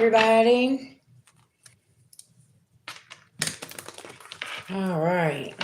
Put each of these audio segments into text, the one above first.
everybody. All right.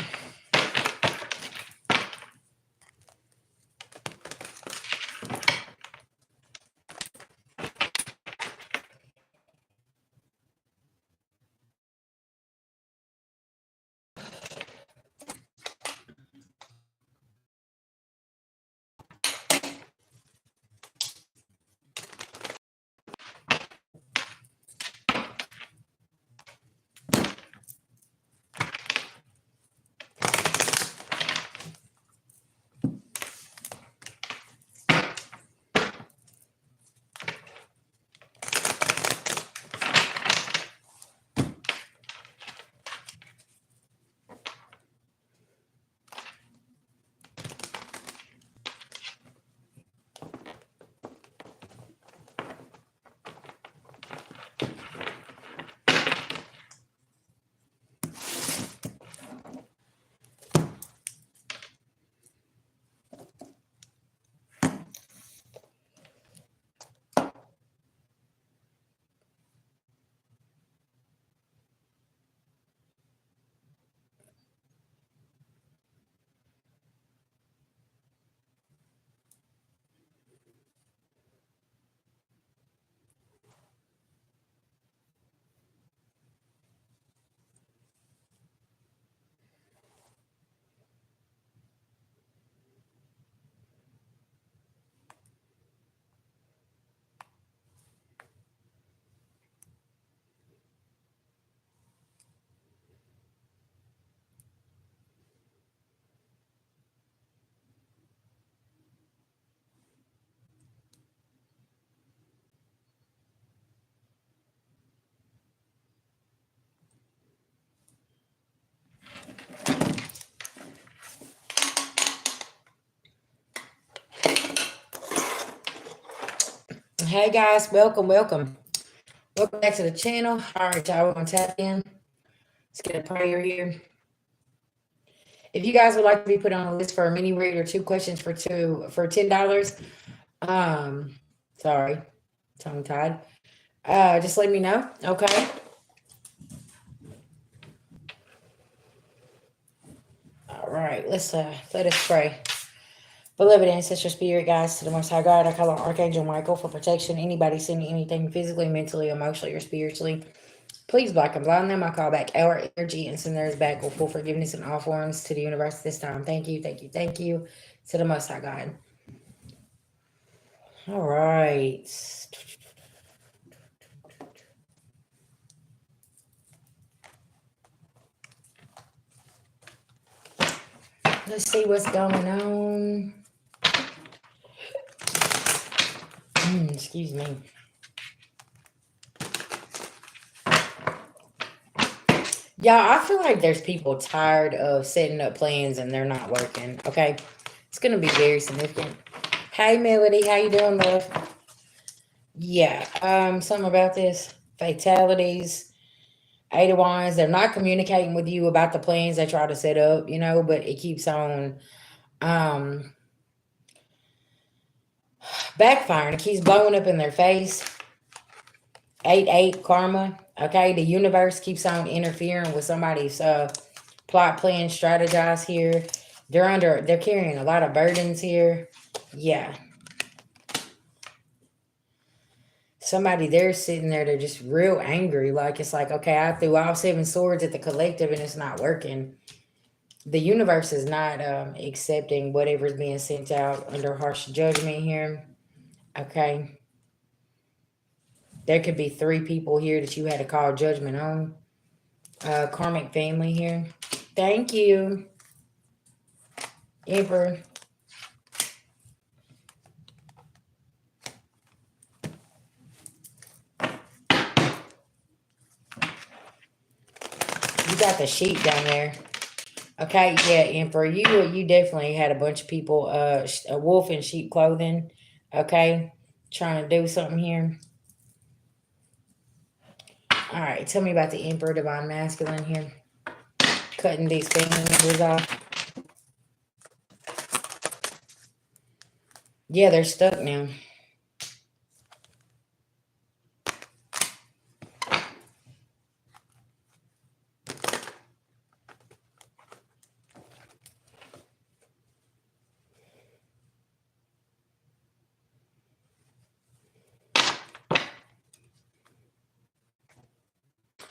Hey guys, welcome. Welcome back to the channel. All right, y'all, we're gonna tap in. Let's get a prayer here. If you guys would like to be put on a list for a mini read or two questions for $10, um, sorry, tongue tied. Just let me know. Okay. All right, let us pray. Beloved ancestral spirit, guys, to the Most High God, I call on Archangel Michael for protection. Anybody sending anything physically, mentally, emotionally, or spiritually, please block and blind them. I call back our energy and send theirs back with full forgiveness in all forms to the universe this time. Thank you, thank you, thank you to the Most High God. All right. Let's see what's going on. Excuse me. Yeah, I feel like there's people tired of setting up plans and they're not working. Okay. It's going to be very significant. Hey, Melody. How you doing, love? Yeah. Something about this. Fatalities. Eight of Wands. They're not communicating with you about the plans they try to set up, but it keeps on um backfiring. It keeps blowing up in their face. 8-8 karma. Okay, the universe keeps on interfering with somebody's plot, plan, strategize here. They're carrying a lot of burdens here. Yeah. Somebody there sitting there, they're just real angry. Like, it's like, okay, I threw all 7 swords at the collective and it's not working. The universe is not accepting whatever's being sent out under harsh judgment here. Okay. There could be 3 people here that you had to call judgment on. Karmic family here. Thank you, Emperor. You got the sheep down there. Okay, yeah, Emperor. You definitely had a bunch of people, a wolf in sheep clothing. Okay, trying to do something here. All right, tell me about the Emperor, Divine Masculine here. Cutting these family members off. Yeah, they're stuck now.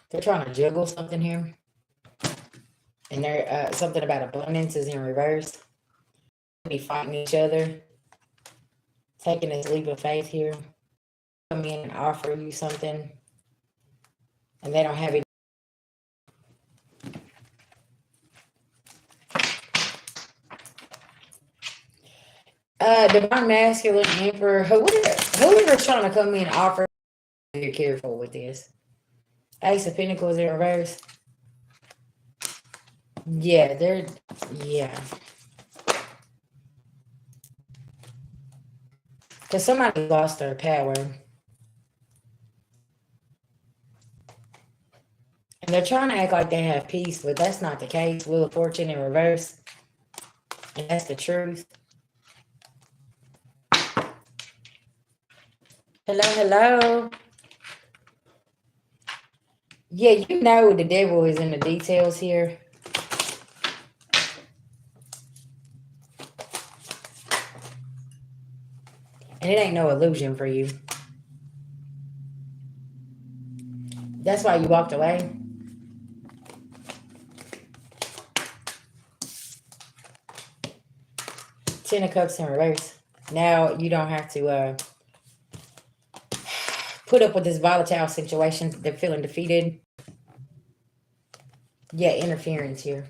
They're trying to juggle something here. And they're something about abundance is in reverse. Be fighting each other. Taking this leap of faith here. Come in and offer you something. And they don't have it. Divine Masculine Emperor, whoever's trying to come in and offer, you're careful with this. Ace of Pentacles in reverse. Yeah, yeah. Because somebody lost their power. And they're trying to act like they have peace, but that's not the case. Wheel of Fortune in reverse. And that's the truth. Hello. Yeah, you know the devil is in the details here. And it ain't no illusion for you. That's why you walked away. Ten of Cups in reverse. Now you don't have to put up with this volatile situation. They're feeling defeated. Yeah, interference here.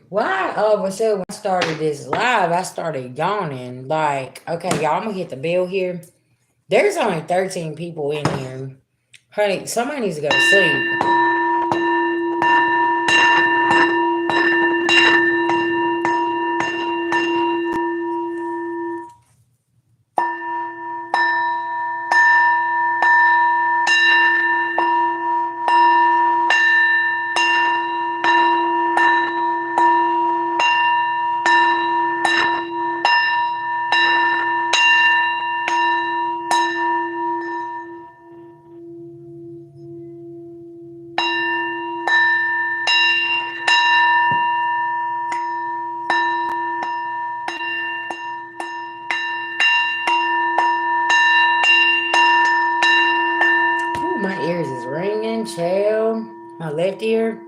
Why all of a sudden when I started this live, I started yawning. Like, okay, y'all, I'm gonna hit the bill here. There's only 13 people in here. Honey, somebody needs to go to sleep. My ears is ringing, child. My left ear.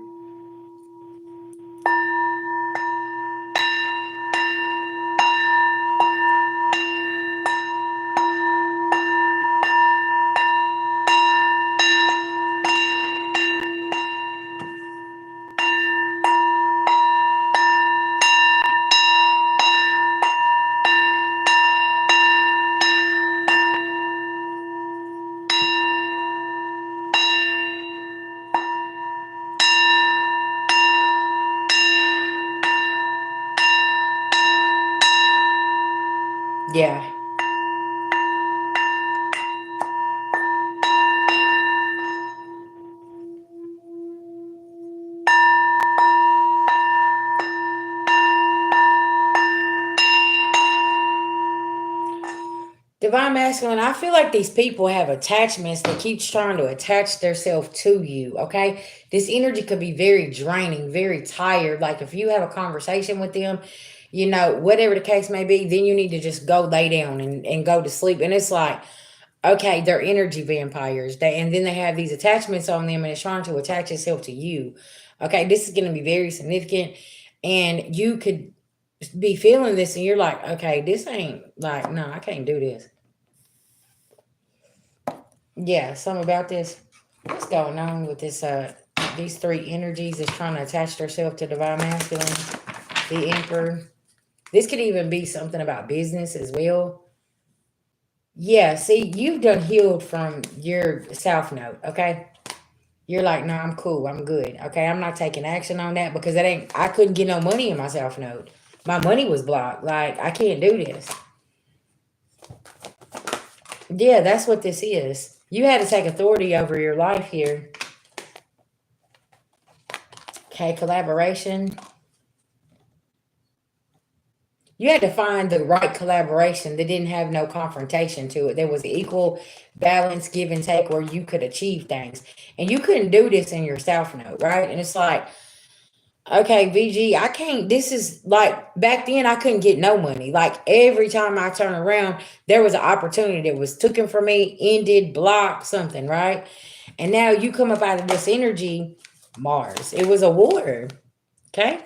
Yeah. Divine Masculine, I feel like these people have attachments that keeps trying to attach themselves to you, okay? This energy could be very draining, very tired. Like if you have a conversation with them, you know, whatever the case may be, then you need to just go lay down and go to sleep. And it's like, okay, they're energy vampires. And then they have these attachments on them and it's trying to attach itself to you. Okay, this is going to be very significant. And you could be feeling this and you're like, okay, this ain't like, no, I can't do this. Yeah, something about this. What's going on with this? These three energies is trying to attach themselves to Divine Masculine, the Emperor. This could even be something about business as well. Yeah, see, you've done healed from your South Node, okay? You're like, no, I'm cool, I'm good. Okay, I'm not taking action on that because I couldn't get no money in my South Node. My money was blocked. Like, I can't do this. Yeah, that's what this is. You had to take authority over your life here. Okay, collaboration. You had to find the right collaboration that didn't have no confrontation to it. There was equal balance, give and take, where you could achieve things. And you couldn't do this in your South Node, right? And it's like, Okay, VG, I can't. This is like back then, I couldn't get no money. Like every time I turn around, there was an opportunity that was taken from me, ended, blocked, something, right? And now you come up out of this energy, Mars. It was a war. Okay.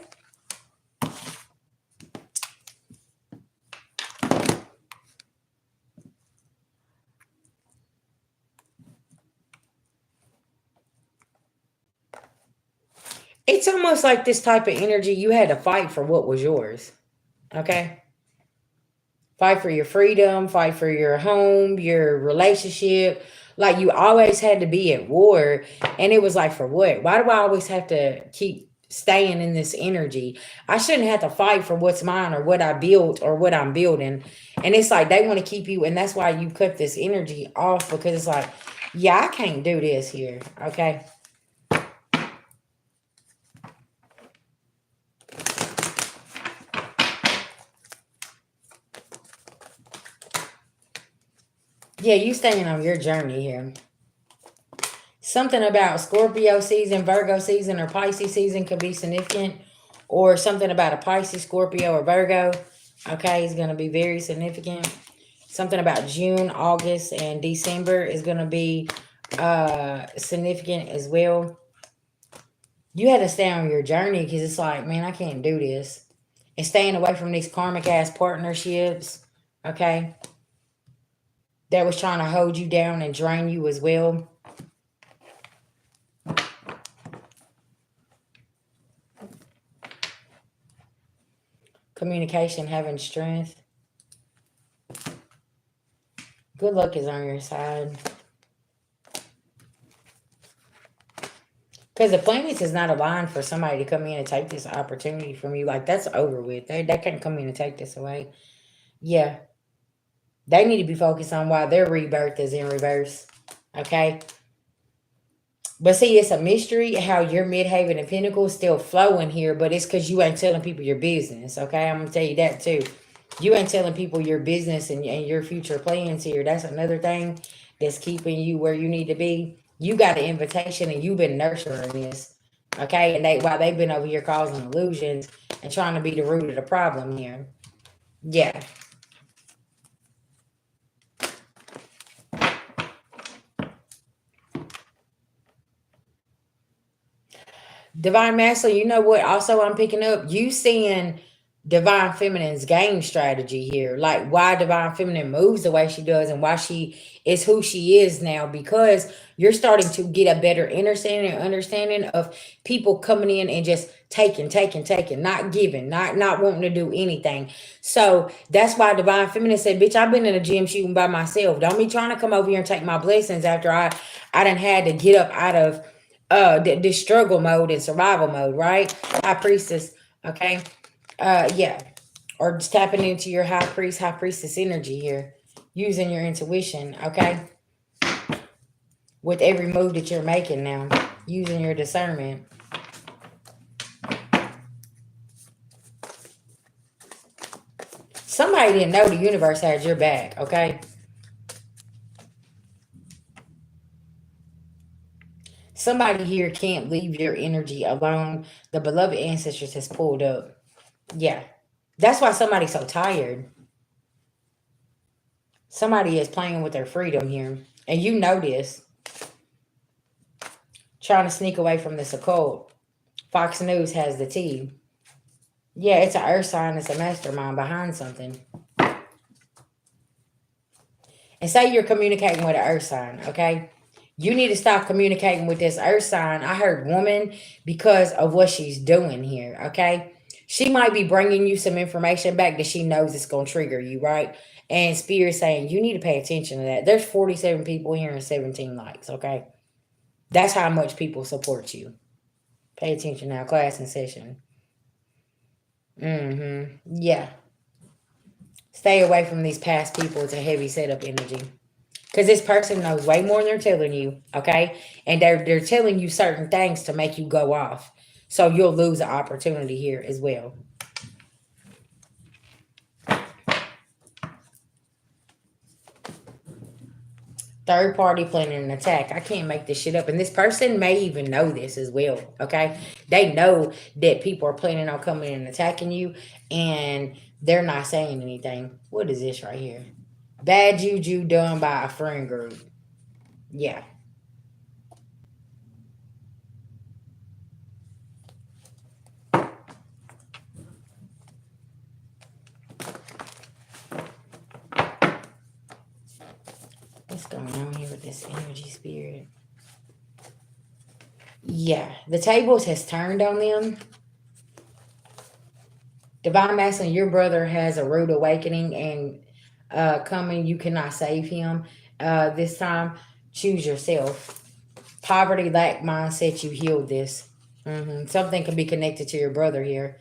It's almost like this type of energy, you had to fight for what was yours. Okay. Fight for your freedom, fight for your home, your relationship. Like you always had to be at war. And it was like, for what? Why do I always have to keep staying in this energy? I shouldn't have to fight for what's mine or what I built or what I'm building. And it's like they want to keep you, and that's why you cut this energy off, because it's like, yeah, I can't do this here. Okay. Yeah, you staying on your journey here. Something about Scorpio season, Virgo season, or Pisces season could be significant, or something about a Pisces, Scorpio, or Virgo. Okay, is going to be very significant. Something about June, August, and December is going to be significant as well. You had to stay on your journey, because it's like, man, I can't do this. And staying away from these karmic ass partnerships, okay, that was trying to hold you down and drain you as well. Communication, having strength. Good luck is on your side. Because the planets is not aligned for somebody to come in and take this opportunity from you. Like, that's over with. They can't come in and take this away. Yeah. They need to be focused on why their rebirth is in reverse. Okay. But see, it's a mystery how your midhaven and pinnacle is still flowing here, but it's because you ain't telling people your business. Okay. I'm going to tell you that too. You ain't telling people your business and your future plans here. That's another thing that's keeping you where you need to be. You got an invitation and you've been nurturing this. Okay. And while they've been over here causing illusions and trying to be the root of the problem here. Yeah. Divine Masculine, you know what? Also, I'm picking up you seeing Divine Feminine's game strategy here, like why Divine Feminine moves the way she does and why she is who she is now, because you're starting to get a better understanding of people coming in and just taking, not giving, not wanting to do anything. So that's why Divine Feminine said, bitch, I've been in a gym shooting by myself. Don't be trying to come over here and take my blessings after I done had to get up out of this struggle mode and survival mode, right? High priestess, okay. Yeah, or just tapping into your high priestess energy here, using your intuition, okay, with every move that you're making now, using your discernment. Somebody didn't know the universe had your back, okay. Somebody here can't leave your energy alone. The beloved ancestors has pulled up. Yeah, that's why somebody's so tired. Somebody is playing with their freedom here. And you know this. Trying to sneak away from this occult. Fox News has the tea. Yeah, it's an earth sign. It's a mastermind behind something. And say you're communicating with an earth sign, okay? You need to stop communicating with this earth sign. I heard woman because of what she's doing here, okay? She might be bringing you some information back that she knows it's going to trigger you, right? And Spirit saying, you need to pay attention to that. There's 47 people here and 17 likes, okay? That's how much people support you. Pay attention now. Class in session. Yeah. Stay away from these past people. It's a heavy setup energy. Because this person knows way more than they're telling you, okay? And they're telling you certain things to make you go off. So you'll lose an opportunity here as well. Third party planning an attack. I can't make this shit up. And this person may even know this as well. Okay. They know that people are planning on coming and attacking you, and they're not saying anything. What is this right here? Bad juju done by a friend group. Yeah. What's going on here with this energy spirit? Yeah, the tables has turned on them. Divine Masculine, your brother has a rude awakening and coming. You cannot save him this time. Choose yourself. Poverty, lack, mindset, you healed this. Something can be connected to your brother here.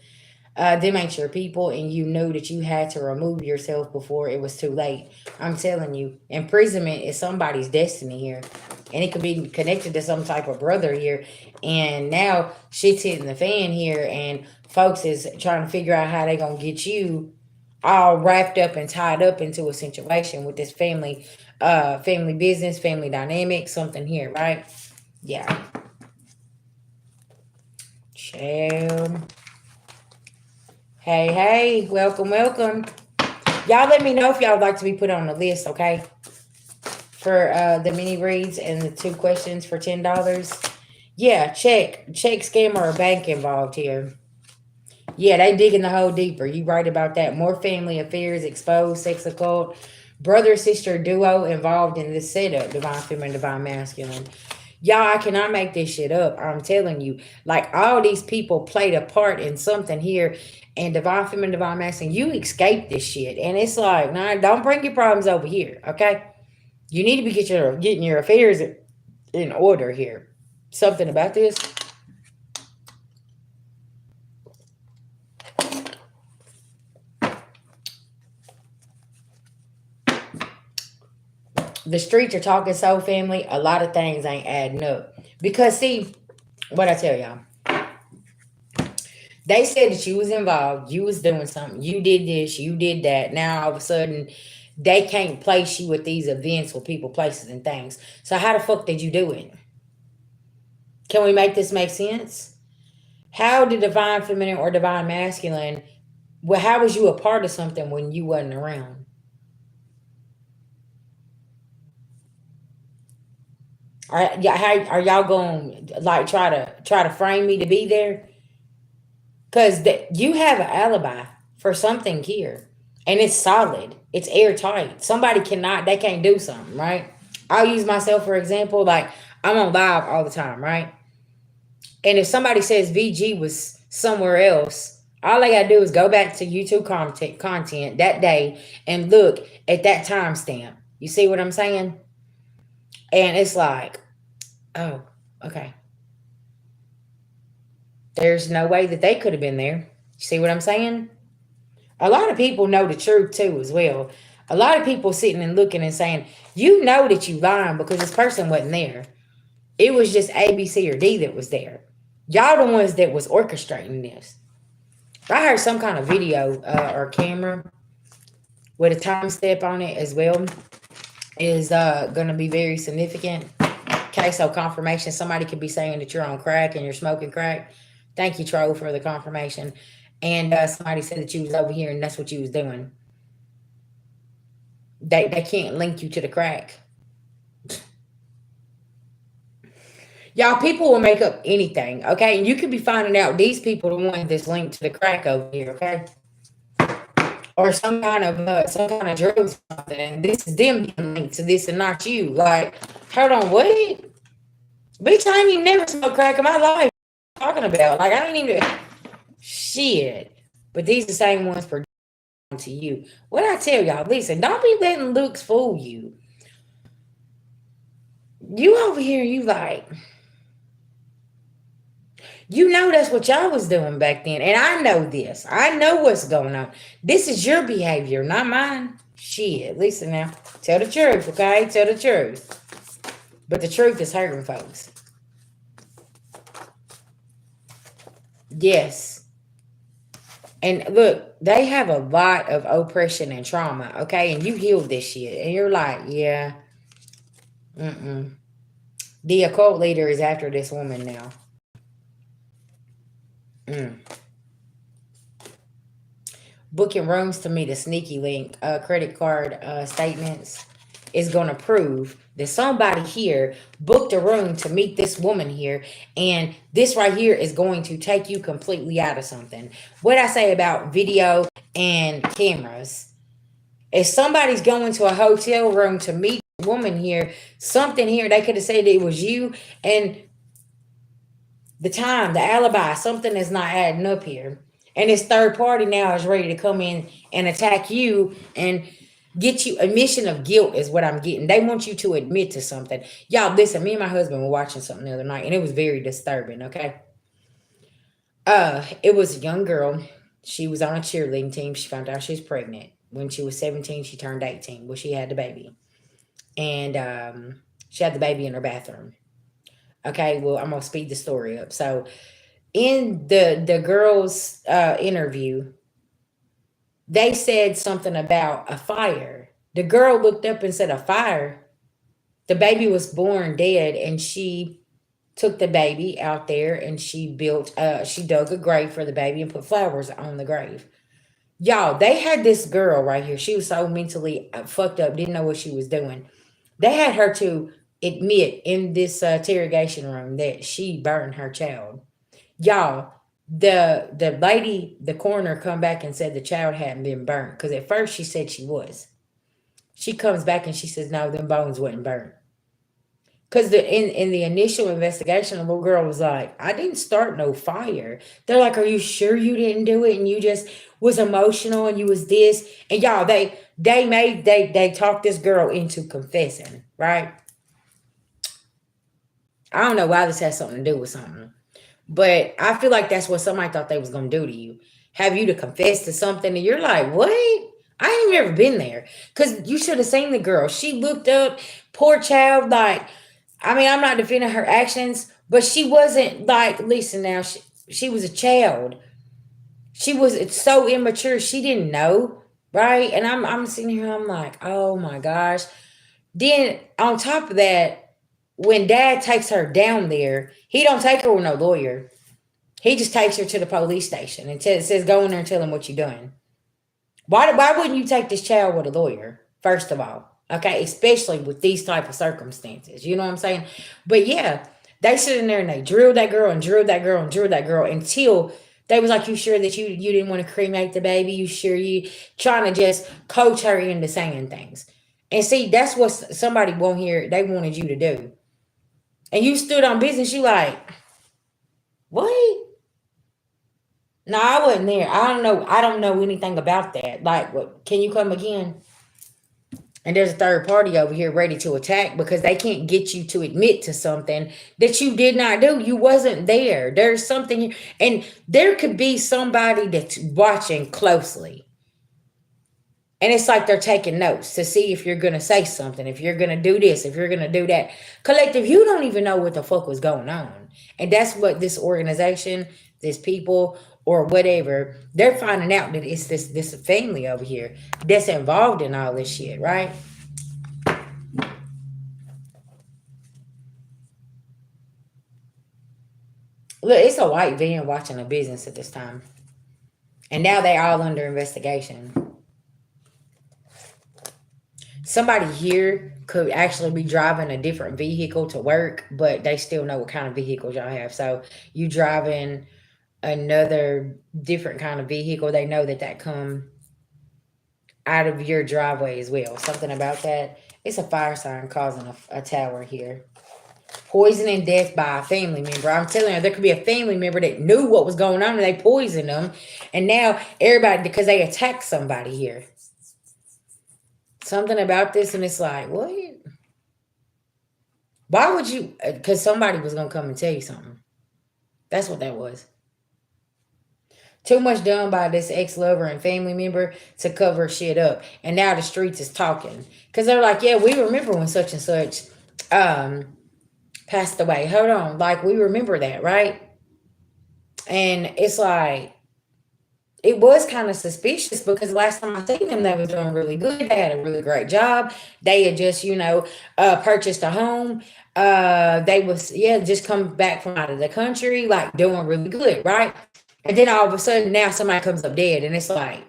Them ain't your people, and you knew that you had to remove yourself before it was too late. I'm telling you, imprisonment is somebody's destiny here, and it could be connected to some type of brother here. And now shit's hitting the fan here, and folks is trying to figure out how they gonna get you all wrapped up and tied up into a situation with this family, family business, family dynamic, something here, right? Yeah. Chill. Hey, welcome. Y'all let me know if y'all would like to be put on the list, okay? For the mini reads and the 2 questions for $10. Yeah, check scam or a bank involved here. Yeah, they digging the hole deeper. You right about that. More family affairs exposed, sex occult, brother sister duo involved in this setup. Divine feminine, divine masculine. Y'all, I cannot make this shit up. I'm telling you, like all these people played a part in something here. And divine feminine, divine masculine, you escape this shit. And it's like, nah, don't bring your problems over here, okay? You need to be getting your affairs in order here. Something about this. The streets are talking soul family. A lot of things ain't adding up. Because see, what I tell y'all. They said that you was involved. You was doing something. You did this. You did that. Now all of a sudden, they can't place you with these events with people, places, and things. So how the fuck did you do it? Can we make this make sense? How did divine feminine or divine masculine, well, how was you a part of something when you wasn't around? Are y'all going to like try to frame me to be there? Because you have an alibi for something here, and it's solid. It's airtight. Somebody they can't do something, right? I'll use myself for example. Like I'm on live all the time, right? And if somebody says VG was somewhere else, all I gotta do is go back to YouTube content that day and look at that timestamp. You see what I'm saying? And it's like, oh, okay. There's no way that they could have been there. You see what I'm saying? A lot of people know the truth too as well. A lot of people sitting and looking and saying, you know that you lying because this person wasn't there. It was just A, B, C, or D that was there. Y'all the ones that was orchestrating this. I heard some kind of video or camera with a time step on it as well is going to be very significant. Okay, so confirmation. Somebody could be saying that you're on crack and you're smoking crack. Thank you, Troll, for the confirmation. And somebody said that you was over here and that's what you was doing. They can't link you to the crack. Y'all, people will make up anything, okay? And you could be finding out these people are the ones that's linked to the crack over here, okay? Or some kind of drug or something, and this is them being linked to this and not you. Like, hold on, what? Bitch, I ain't even never smoked crack in my life. What talking about? Like, I ain't even shit. But these are the same ones for to you. What I tell y'all, listen, don't be letting looks fool you. You over here, you like, you know that's what y'all was doing back then. And I know this. I know what's going on. This is your behavior, not mine. Shit, listen now. Tell the truth, okay? Tell the truth. But the truth is hurting folks. Yes. And look, they have a lot of oppression and trauma, okay? And you healed this shit. And you're like, yeah. Mm-mm. The occult leader is after this woman now. Mm. Booking rooms to meet a sneaky link, credit card statements is going to prove that somebody here booked a room to meet this woman here, and this right here is going to take you completely out of something. What I say about video and cameras, if somebody's going to a hotel room to meet a woman here, something here, they could have said it was you, and the time, the alibi, something is not adding up here. And this third party now is ready to come in and attack you and get you. Admission of guilt is what I'm getting. They want you to admit to something. Y'all, listen, me and my husband were watching something the other night, and it was very disturbing, okay? It was a young girl. She was on a cheerleading team. She found out she was pregnant. When she was 17, she turned 18. Well, she had the baby. And she had the baby in her bathroom. Okay, well, I'm gonna speed the story up. So in the girls' interview, they said something about a fire. The girl looked up and said, "A fire." The baby was born dead, and she took the baby out there and she dug a grave for the baby and put flowers on the grave. Y'all, they had this girl right here. She was so mentally fucked up, didn't know what she was doing. They had her to admit in this interrogation room that she burned her child. Y'all, the lady, the coroner, come back and said the child hadn't been burnt, because at first she said she was. She comes back and she says no, them bones wasn't burnt. Because in the initial investigation, the little girl was like, "I didn't start no fire." They're like, "Are you sure you didn't do it? And you just was emotional and you was this?" And y'all, they talked this girl into confessing, right? I don't know why this has something to do with something. But I feel like that's what somebody thought they was gonna do to you. Have you to confess to something and you're like, "What? I ain't even ever been there." Cause you should have seen the girl. She looked up, poor child, like, I mean, I'm not defending her actions, but she wasn't like, listen now, she was a child. She was so immature, she didn't know, right? And I'm sitting here, I'm like, oh my gosh. Then on top of that, when dad takes her down there, he don't take her with no lawyer. He just takes her to the police station and says, "Go in there and tell him what you're doing." Why wouldn't you take this child with a lawyer, first of all? Okay, especially with these type of circumstances. You know what I'm saying? But yeah, they sit in there and they drilled that girl and drilled that girl and drilled that girl until they was like, "You sure that you didn't want to cremate the baby? You sure?" You trying to just coach her into saying things. And see, that's what somebody won't hear. They wanted you to do. And you stood on business. You like, what? No, I wasn't there. I don't know. I don't know anything about that. Like, what? Can you come again? And there's a third party over here ready to attack because they can't get you to admit to something that you did not do. You wasn't there. There's something, and there could be somebody that's watching closely. And it's like they're taking notes to see if you're going to say something, if you're going to do this, if you're going to do that. Collective, you don't even know what the fuck was going on. And that's what this organization, this people, or whatever, they're finding out that it's this family over here that's involved in all this shit, right? Look, it's a white van watching a business at this time. And now they all under investigation. Somebody here could actually be driving a different vehicle to work, but they still know what kind of vehicles y'all have. So you driving another different kind of vehicle, they know that come out of your driveway as well. Something about that. It's a fire sign causing a tower here. Poison and death by a family member. I'm telling you, there could be a family member that knew what was going on and they poisoned them. And now everybody, because they attacked somebody here. Something about this, and it's like, what? Why would you? Because somebody was going to come and tell you something. That's what that was. Too much done by this ex-lover and family member to cover shit up. And now the streets is talking. Because they're like, yeah, we remember when such and such passed away. Hold on. Like, we remember that, right? And it's like, it was kind of suspicious because last time I seen them, they was doing really good. They had a really great job. They had just, purchased a home. They was, yeah, just come back from out of the country, like doing really good, right? And then all of a sudden now somebody comes up dead, and it's like,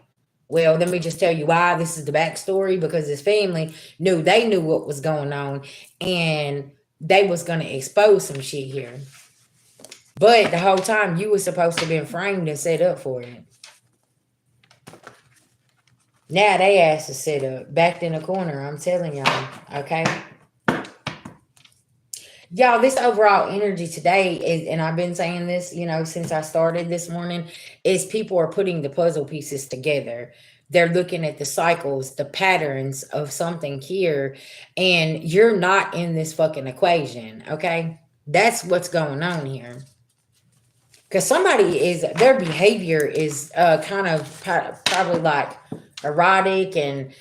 well, let me just tell you why. This is the backstory, because his family knew what was going on, and they was gonna expose some shit here. But the whole time you was supposed to been framed and set up for it. Now they ass is set up, backed in a corner. I'm telling y'all, okay? Y'all, this overall energy today is, and I've been saying this, since I started this morning, is people are putting the puzzle pieces together. They're looking at the cycles, the patterns of something here, and you're not in this fucking equation, okay? That's what's going on here. Because their behavior is kind of probably like erotic and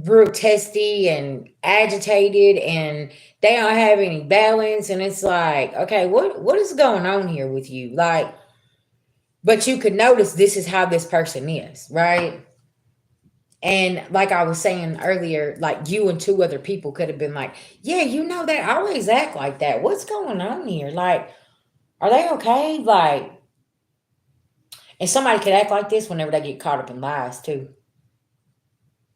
real testy and agitated, and they don't have any balance, and it's like, okay, what is going on here with you? Like, but you could notice this is how this person is, right? And like I was saying earlier, like you and two other people could have been like, yeah, they always act like that. What's going on here? Like, are they okay? Like, and somebody could act like this whenever they get caught up in lies too.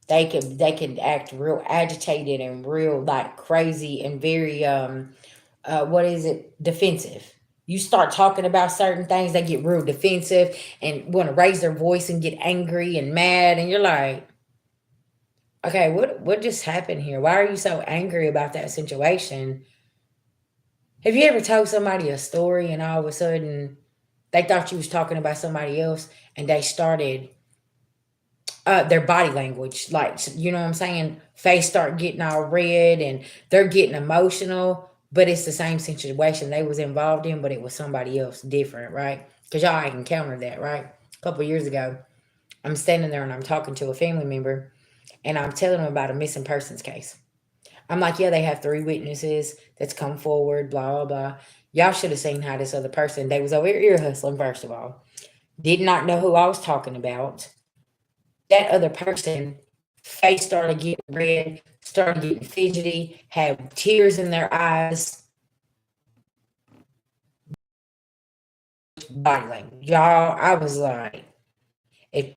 They could act real agitated and real like crazy and very defensive. You start talking about certain things, they get real defensive and want to raise their voice and get angry and mad, and you're like, okay, what just happened here? Why are you so angry about that situation? Have you ever told somebody a story and all of a sudden they thought you was talking about somebody else, and they started their body language, like, you know what I'm saying? Face start getting all red and they're getting emotional, but it's the same situation they was involved in, but it was somebody else different, right? Because y'all encountered that, right? A couple of years ago, I'm standing there and I'm talking to a family member, and I'm telling them about a missing persons case. I'm like, yeah, they have 3 witnesses that's come forward, blah, blah, blah. Y'all should have seen how this other person, they was over here ear hustling, first of all. Did not know who I was talking about. That other person, face started getting red, started getting fidgety, had tears in their eyes. Body language. Y'all, I was like, and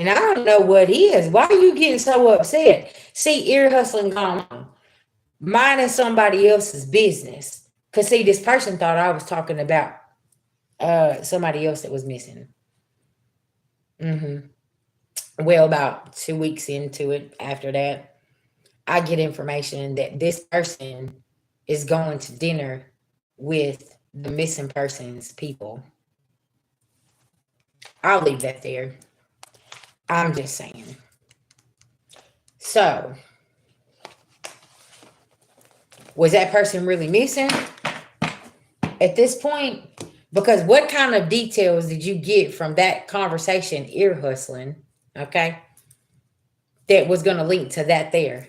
I don't know what is. Why are you getting so upset? See, ear hustling gone on. Minding somebody else's business. Because, see, this person thought I was talking about somebody else that was missing. Well, about 2 weeks into it, after that, I get information that this person is going to dinner with the missing persons people. I'll leave that there. I'm just saying. So, was that person really missing at this point? Because what kind of details did you get from that conversation, ear hustling, okay, that was going to link to that there?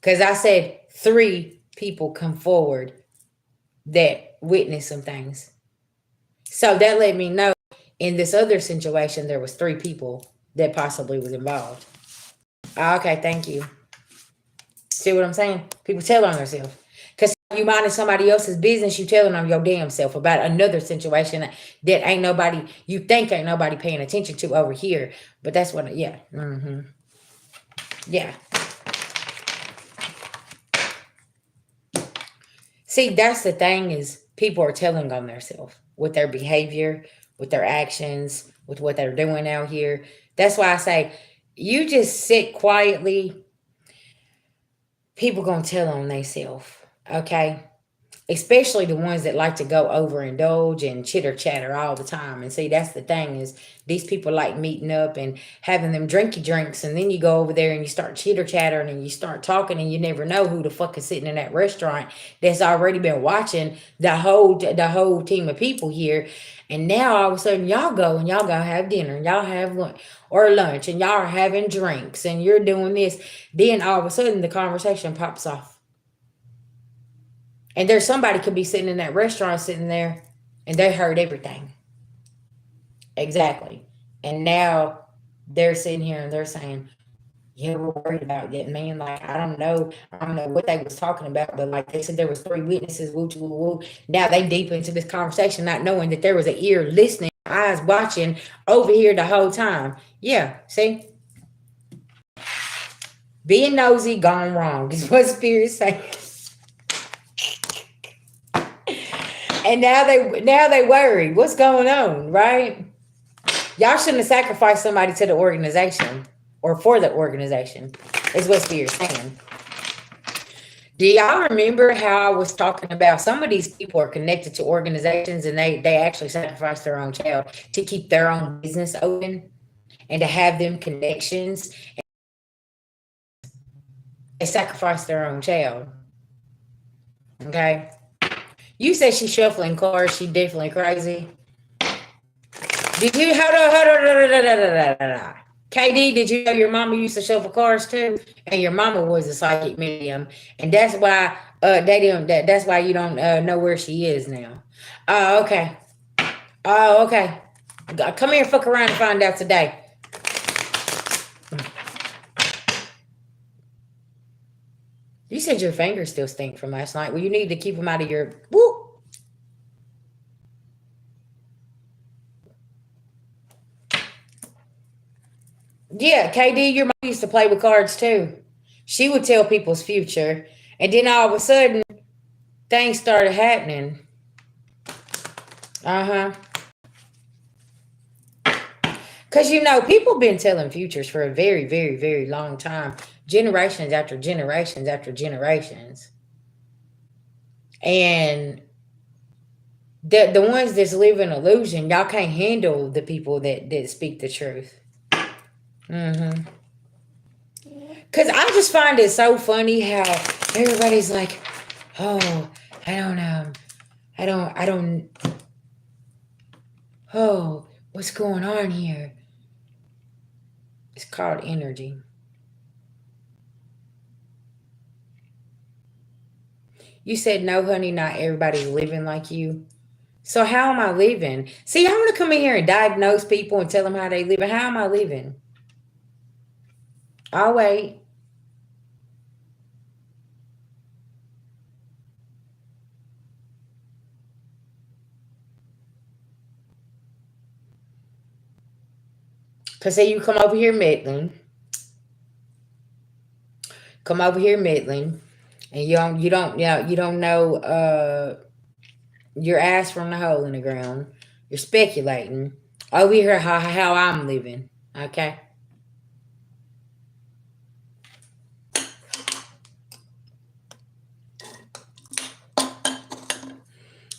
Because I said 3 people come forward that witnessed some things. So that let me know in this other situation, there was 3 people that possibly was involved. Okay, thank you. See what I'm saying? People tell on themselves. Because you minding somebody else's business, you telling on your damn self about another situation that ain't nobody, you think ain't nobody paying attention to over here. But that's what, yeah. Yeah. See, that's the thing, is people are telling on themselves with their behavior, with their actions, with what they're doing out here. That's why I say, you just sit quietly. People gonna tell on themselves, okay? Especially the ones that like to go overindulge and chitter chatter all the time. And see, that's the thing, is these people like meeting up and having them drinky drinks, and then you go over there and you start chitter chattering and you start talking, and you never know who the fuck is sitting in that restaurant that's already been watching the whole team of people here. And now all of a sudden y'all go have dinner and y'all have lunch and y'all are having drinks and you're doing this. Then all of a sudden the conversation pops off. And there's somebody could be sitting in that restaurant sitting there and they heard everything. Exactly. And now they're sitting here and they're saying, yeah, we're worried about that man. Like, I don't know what they was talking about, but like they said there was three witnesses, woo woo woo. Now they deep into this conversation, not knowing that there was an ear listening, eyes watching over here the whole time. Yeah, see? Being nosy gone wrong is what Spirit's saying. And now they worry. What's going on, right? Y'all shouldn't have sacrificed somebody to the organization or for the organization, is what Spirit's saying. Do y'all remember how I was talking about some of these people are connected to organizations and they actually sacrifice their own child to keep their own business open and to have them connections? They sacrifice their own child. Okay. You said she's shuffling cards. She definitely crazy. Did you hold on. KD, did you know your mama used to shuffle cards too? And your mama was a psychic medium, and that's why they didn't. That's why you don't know where she is now. Oh, okay. Oh, okay. Come here, fuck around and find out today. You said your fingers still stink from last night. Well, you need to keep them out of your. Whoop. Yeah, KD, your mom used to play with cards too. She would tell people's future, and then all of a sudden, things started happening. Uh huh. Because people been telling futures for a very, very, very long time, generations after generations after generations, and the ones that's live in illusion, y'all can't handle the people that speak the truth. Mm-hmm. Because I just find it so funny how everybody's like, oh, I don't know. I don't, oh, what's going on here? It's called energy. You said, no, honey, not everybody's living like you. So how am I living? See, I'm going to come in here and diagnose people and tell them how they live. And how am I living? I'll wait. Because say you come over here meddling. Come over here meddling. And you don't know your ass from the hole in the ground. You're speculating over here how I'm living. Okay.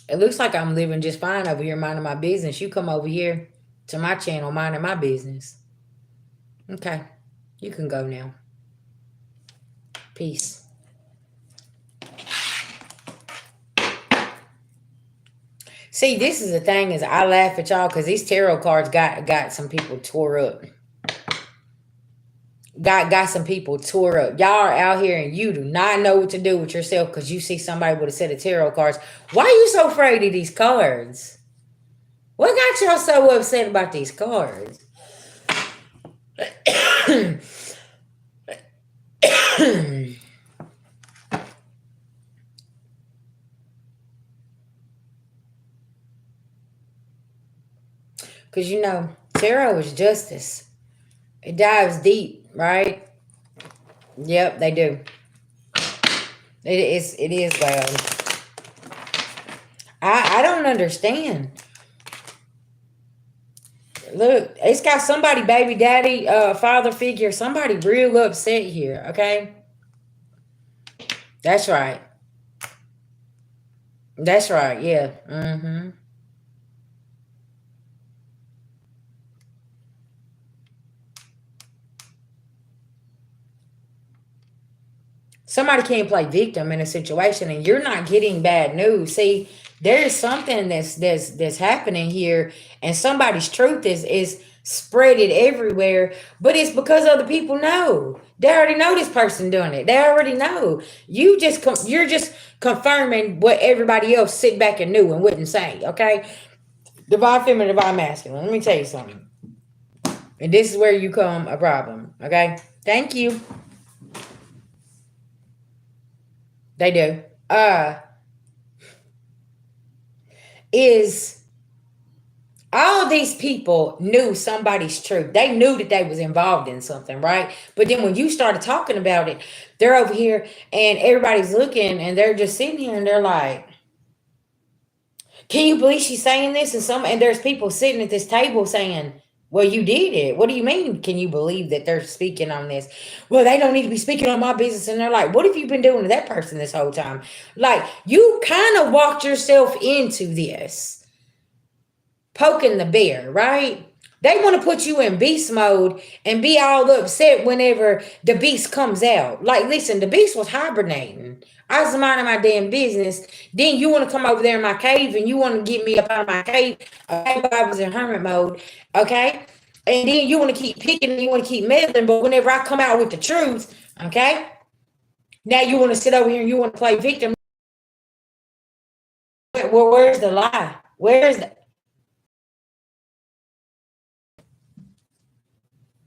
It looks like I'm living just fine over here minding my business. You come over here to my channel minding my business. Okay. You can go now. Peace. See, this is the thing is I laugh at y'all because these tarot cards got some people tore up. Got some people tore up. Y'all are out here and you do not know what to do with yourself because you see somebody with a set of tarot cards. Why are you so afraid of these cards? What got y'all so upset about these cards? Because tarot is justice. It dives deep, right? Yep, they do. It is loud. I don't understand. Look, it's got somebody, baby daddy, father figure, somebody real upset here, okay? That's right. That's right, yeah. Mm-hmm. Somebody can't play victim in a situation and you're not getting bad news. See, there's something that's happening here, and somebody's truth is spreaded everywhere, but it's because other people know. They already know this person doing it. They already know. You're just confirming what everybody else sit back and knew and wouldn't say, okay? Divine feminine, divine masculine. Let me tell you something. And this is where you come a problem. Okay? Thank you. They do. Is all these people knew somebody's truth. They knew that they was involved in something, right? But then when you started talking about it, they're over here and everybody's looking and they're just sitting here and they're like, can you believe she's saying this? And there's people sitting at this table saying, well, you did it. What do you mean? Can you believe that they're speaking on this? Well, they don't need to be speaking on my business. And they're like, what have you been doing to that person this whole time? Like, you kind of walked yourself into this, poking the bear, right? They want to put you in beast mode and be all upset whenever the beast comes out. Like, listen, the beast was hibernating. I was minding my damn business. Then you want to come over there in my cave and you want to get me up out of my cave. Okay, but I was in hermit mode. Okay. And then you want to keep picking and you want to keep meddling. But whenever I come out with the truth, okay, now you want to sit over here and you want to play victim. Well, where's the lie? Where's the...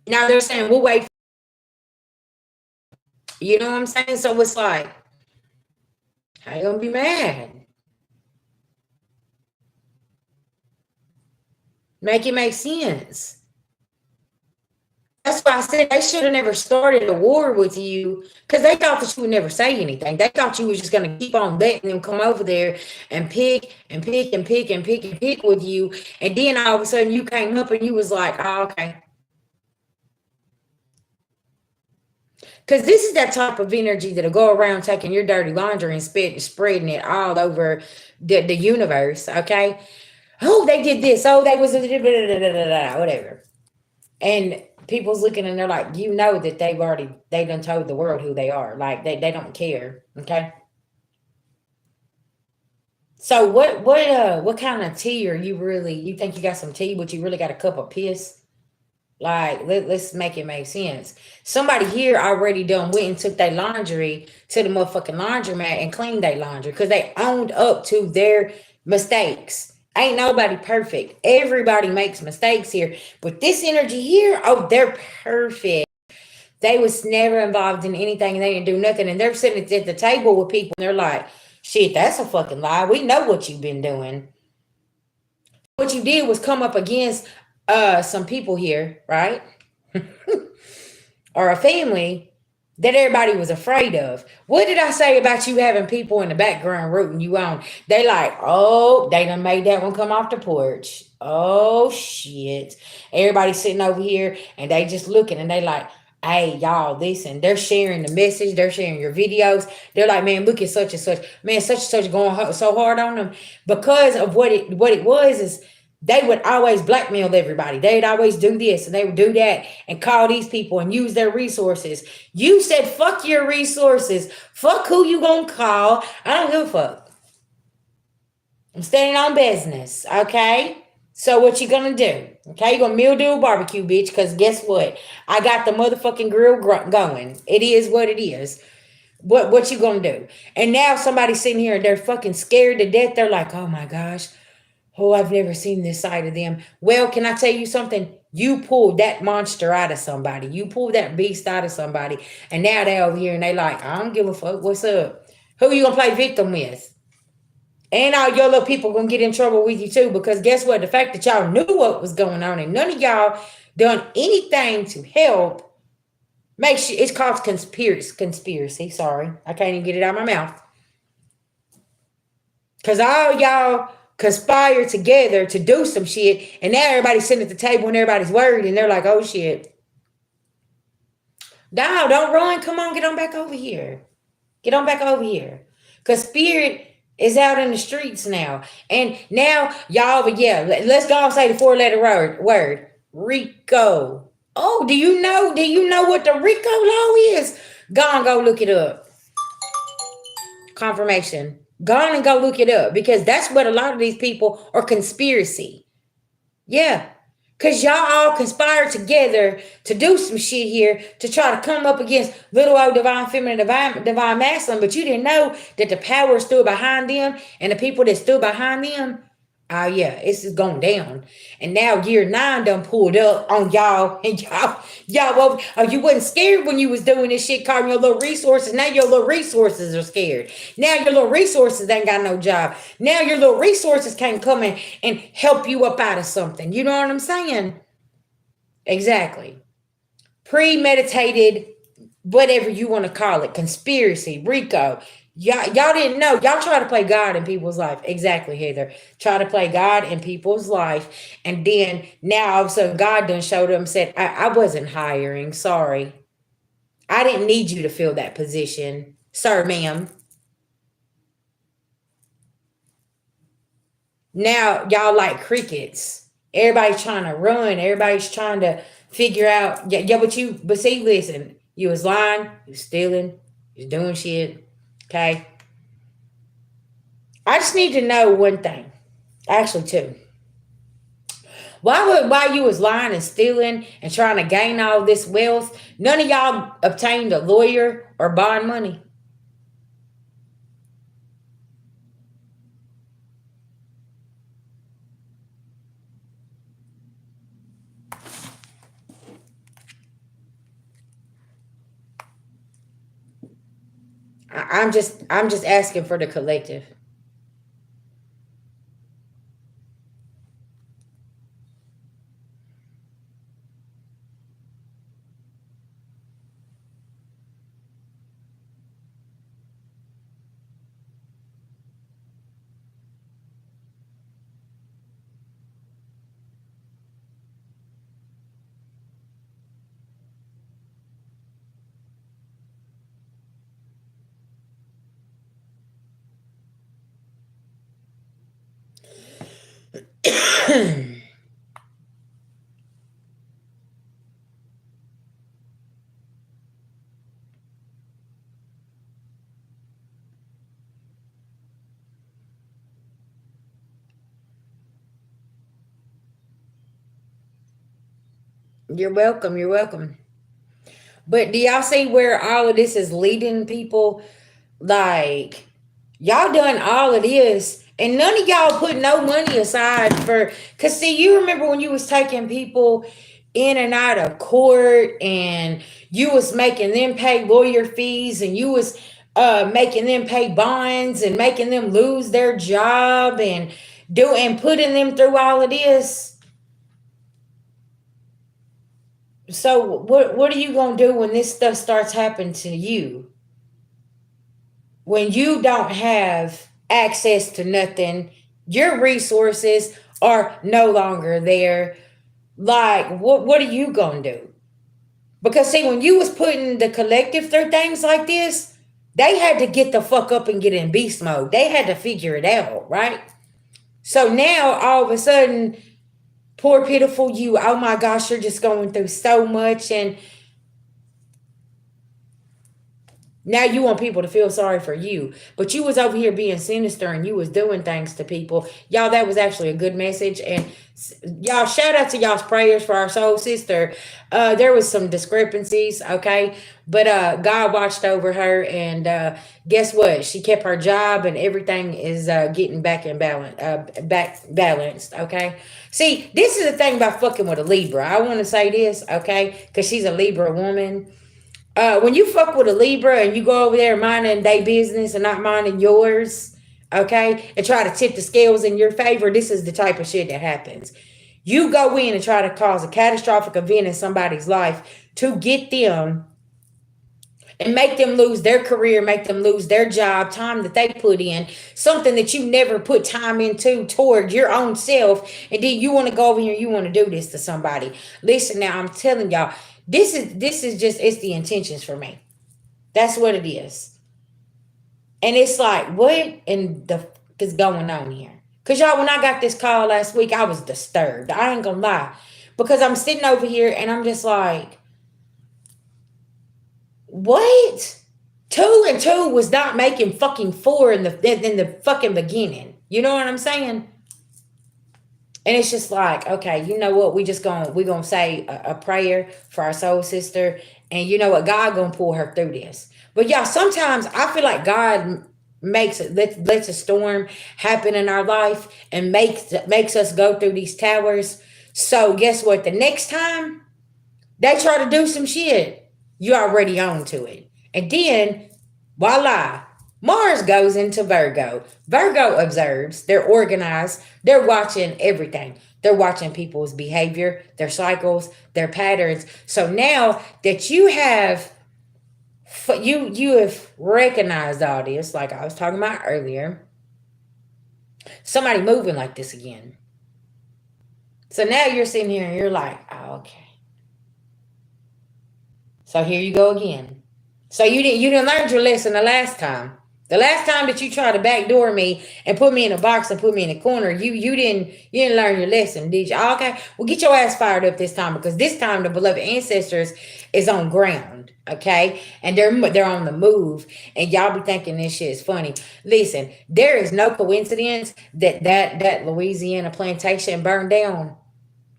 Now they're saying, we'll wait. You know what I'm saying? So it's like, how you gonna be mad? Make it make sense. That's why I said they should have never started a war with you, because they thought that you would never say anything. They thought you was just going to keep on letting them come over there and pick and pick and pick and pick and pick with you. And then all of a sudden you came up and you was like, oh, okay. Because this is that type of energy that'll go around taking your dirty laundry and spreading it all over the universe, okay? Oh, they did this. Oh, they was whatever. And people's looking and they're like, you know that they done told the world who they are. Like they don't care. Okay. So what kind of tea are you think you got some tea, but you really got a cup of piss? Like, let's make it make sense. Somebody here already done went and took their laundry to the motherfucking laundromat and cleaned their laundry because they owned up to their mistakes. Ain't nobody perfect. Everybody makes mistakes here. But this energy here, oh, they're perfect. They was never involved in anything and they didn't do nothing. And they're sitting at the table with people and they're like, shit, that's a fucking lie. We know what you've been doing. What you did was come up against some people here, right? Or a family that everybody was afraid of. What did I say about you having people in the background rooting you on? They like, oh, they done made that one come off the porch. Oh, shit. Everybody sitting over here and they just looking and they like, hey, y'all, listen. They're sharing the message. They're sharing your videos. They're like, man, look at such and such. Man, such and such going so hard on them. Because of what it was is, they would always blackmail everybody. They'd always do this and they would do that and call these people and use their resources. You said, fuck your resources. Fuck who you gonna call. I don't give a fuck. I'm standing on business, okay? So what you gonna do? Okay, you're gonna mildew a barbecue, bitch, because guess what? I got the motherfucking grill going. It is what it is. What you gonna do? And now somebody's sitting here and they're fucking scared to death. They're like, oh my gosh. Oh, I've never seen this side of them. Well, can I tell you something? You pulled that monster out of somebody. You pulled that beast out of somebody. And now they're over here and they like, I don't give a fuck. What's up? Who you going to play victim with? And all your little people going to get in trouble with you too. Because guess what? The fact that y'all knew what was going on and none of y'all done anything to help makes you, it's called conspiracy. Sorry. I can't even get it out of my mouth. Because all y'all conspire together to do some shit, and now everybody's sitting at the table and everybody's worried and they're like, oh shit. No, don't run. Come on, get on back over here. Get on back over here. Because spirit is out in the streets now. And now y'all, yeah, let's go and say the 4-letter word. Rico. Oh, do you know what the Rico law is? Go look it up. Confirmation. Go on and go look it up, because that's what a lot of these people are conspiracy. Yeah. Because y'all all conspire together to do some shit here to try to come up against little old divine feminine, divine masculine, but you didn't know that the power stood behind them and the people that stood behind them Yeah, it's just going down. And now year 9 done pulled up on y'all, and y'all, well, you wasn't scared when you was doing this shit, calling your little resources. Now your little resources are scared. Now your little resources ain't got no job. Now your little resources can't come in and help you up out of something. You know what I'm saying? Exactly. Premeditated, whatever you want to call it, conspiracy, Rico. Y'all didn't know. Y'all try to play God in people's life. Exactly, Heather. Try to play God in people's life. And then now all of a sudden God done showed up and said, I wasn't hiring. Sorry. I didn't need you to fill that position. Sir, ma'am. Now y'all like crickets. Everybody's trying to run. Everybody's trying to figure out. Yeah, but see, listen, you was lying, you was stealing, you was doing shit. Okay. I just need to know one thing. Actually, two. While you was lying and stealing and trying to gain all this wealth, none of y'all obtained a lawyer or bond money? I'm just asking for the collective. You're welcome. You're welcome. But do y'all see where all of this is leading people? Like, y'all done all of this, and none of y'all put no money aside for. Cause see, you remember when you was taking people in and out of court, and you was making them pay lawyer fees, and you was making them pay bonds, and making them lose their job, and putting them through all of this. So what are you gonna do when this stuff starts happening to you? When you don't have access to nothing, your resources are no longer there. Like, what are you gonna do? Because see, when you was putting the collective through things like this, they had to get the fuck up and get in beast mode. They had to figure it out, right? So now all of a sudden, poor pitiful you, oh my gosh, you're just going through so much, and now you want people to feel sorry for you, but you was over here being sinister and you was doing things to people. Y'all, that was actually a good message. And y'all, shout out to y'all's prayers for our soul sister. There was some discrepancies, okay, but God watched over her, and guess what? She kept her job, and everything is getting back in balance, back balanced. Okay. See, this is the thing about fucking with a Libra. I want to say this, okay, because she's a Libra woman. When you fuck with a Libra and you go over there minding their business and not minding yours, okay, and try to tip the scales in your favor, this is the type of shit that happens. You go in and try to cause a catastrophic event in somebody's life to get them and make them lose their career, make them lose their job, time that they put in, something that you never put time into toward your own self, and then you want to go over here and you want to do this to somebody. Listen, now I'm telling y'all, this is just, it's the intentions for me. That's what it is. And it's like, what in the fuck is going on here? Because y'all, when I got this call last week, I was disturbed. I ain't gonna lie. Because I'm sitting over here and I'm just like, what? Two and two was not making fucking four in the fucking beginning. You know what I'm saying? And it's just like, okay, you know what? We gonna say a prayer for our soul sister, and you know what? God gonna pull her through this. But y'all, sometimes I feel like God. lets a storm happen in our life and makes us go through these towers. So guess what? The next time they try to do some shit, you already on to it. And then, voila, Mars goes into Virgo. Virgo observes, they're organized, they're watching everything. They're watching people's behavior, their cycles, their patterns. So now that you have recognized all this, like I was talking about earlier, somebody moving like this again. So now you're sitting here and you're like, oh, okay. So here you go again. So you didn't learn your lesson the last time. The last time that you tried to backdoor me and put me in a box and put me in a corner, you didn't learn your lesson, did you? Okay, well, get your ass fired up this time, because this time the beloved ancestors is on ground, okay, and they're on the move, and y'all be thinking this shit is funny. Listen, there is no coincidence that Louisiana plantation burned down.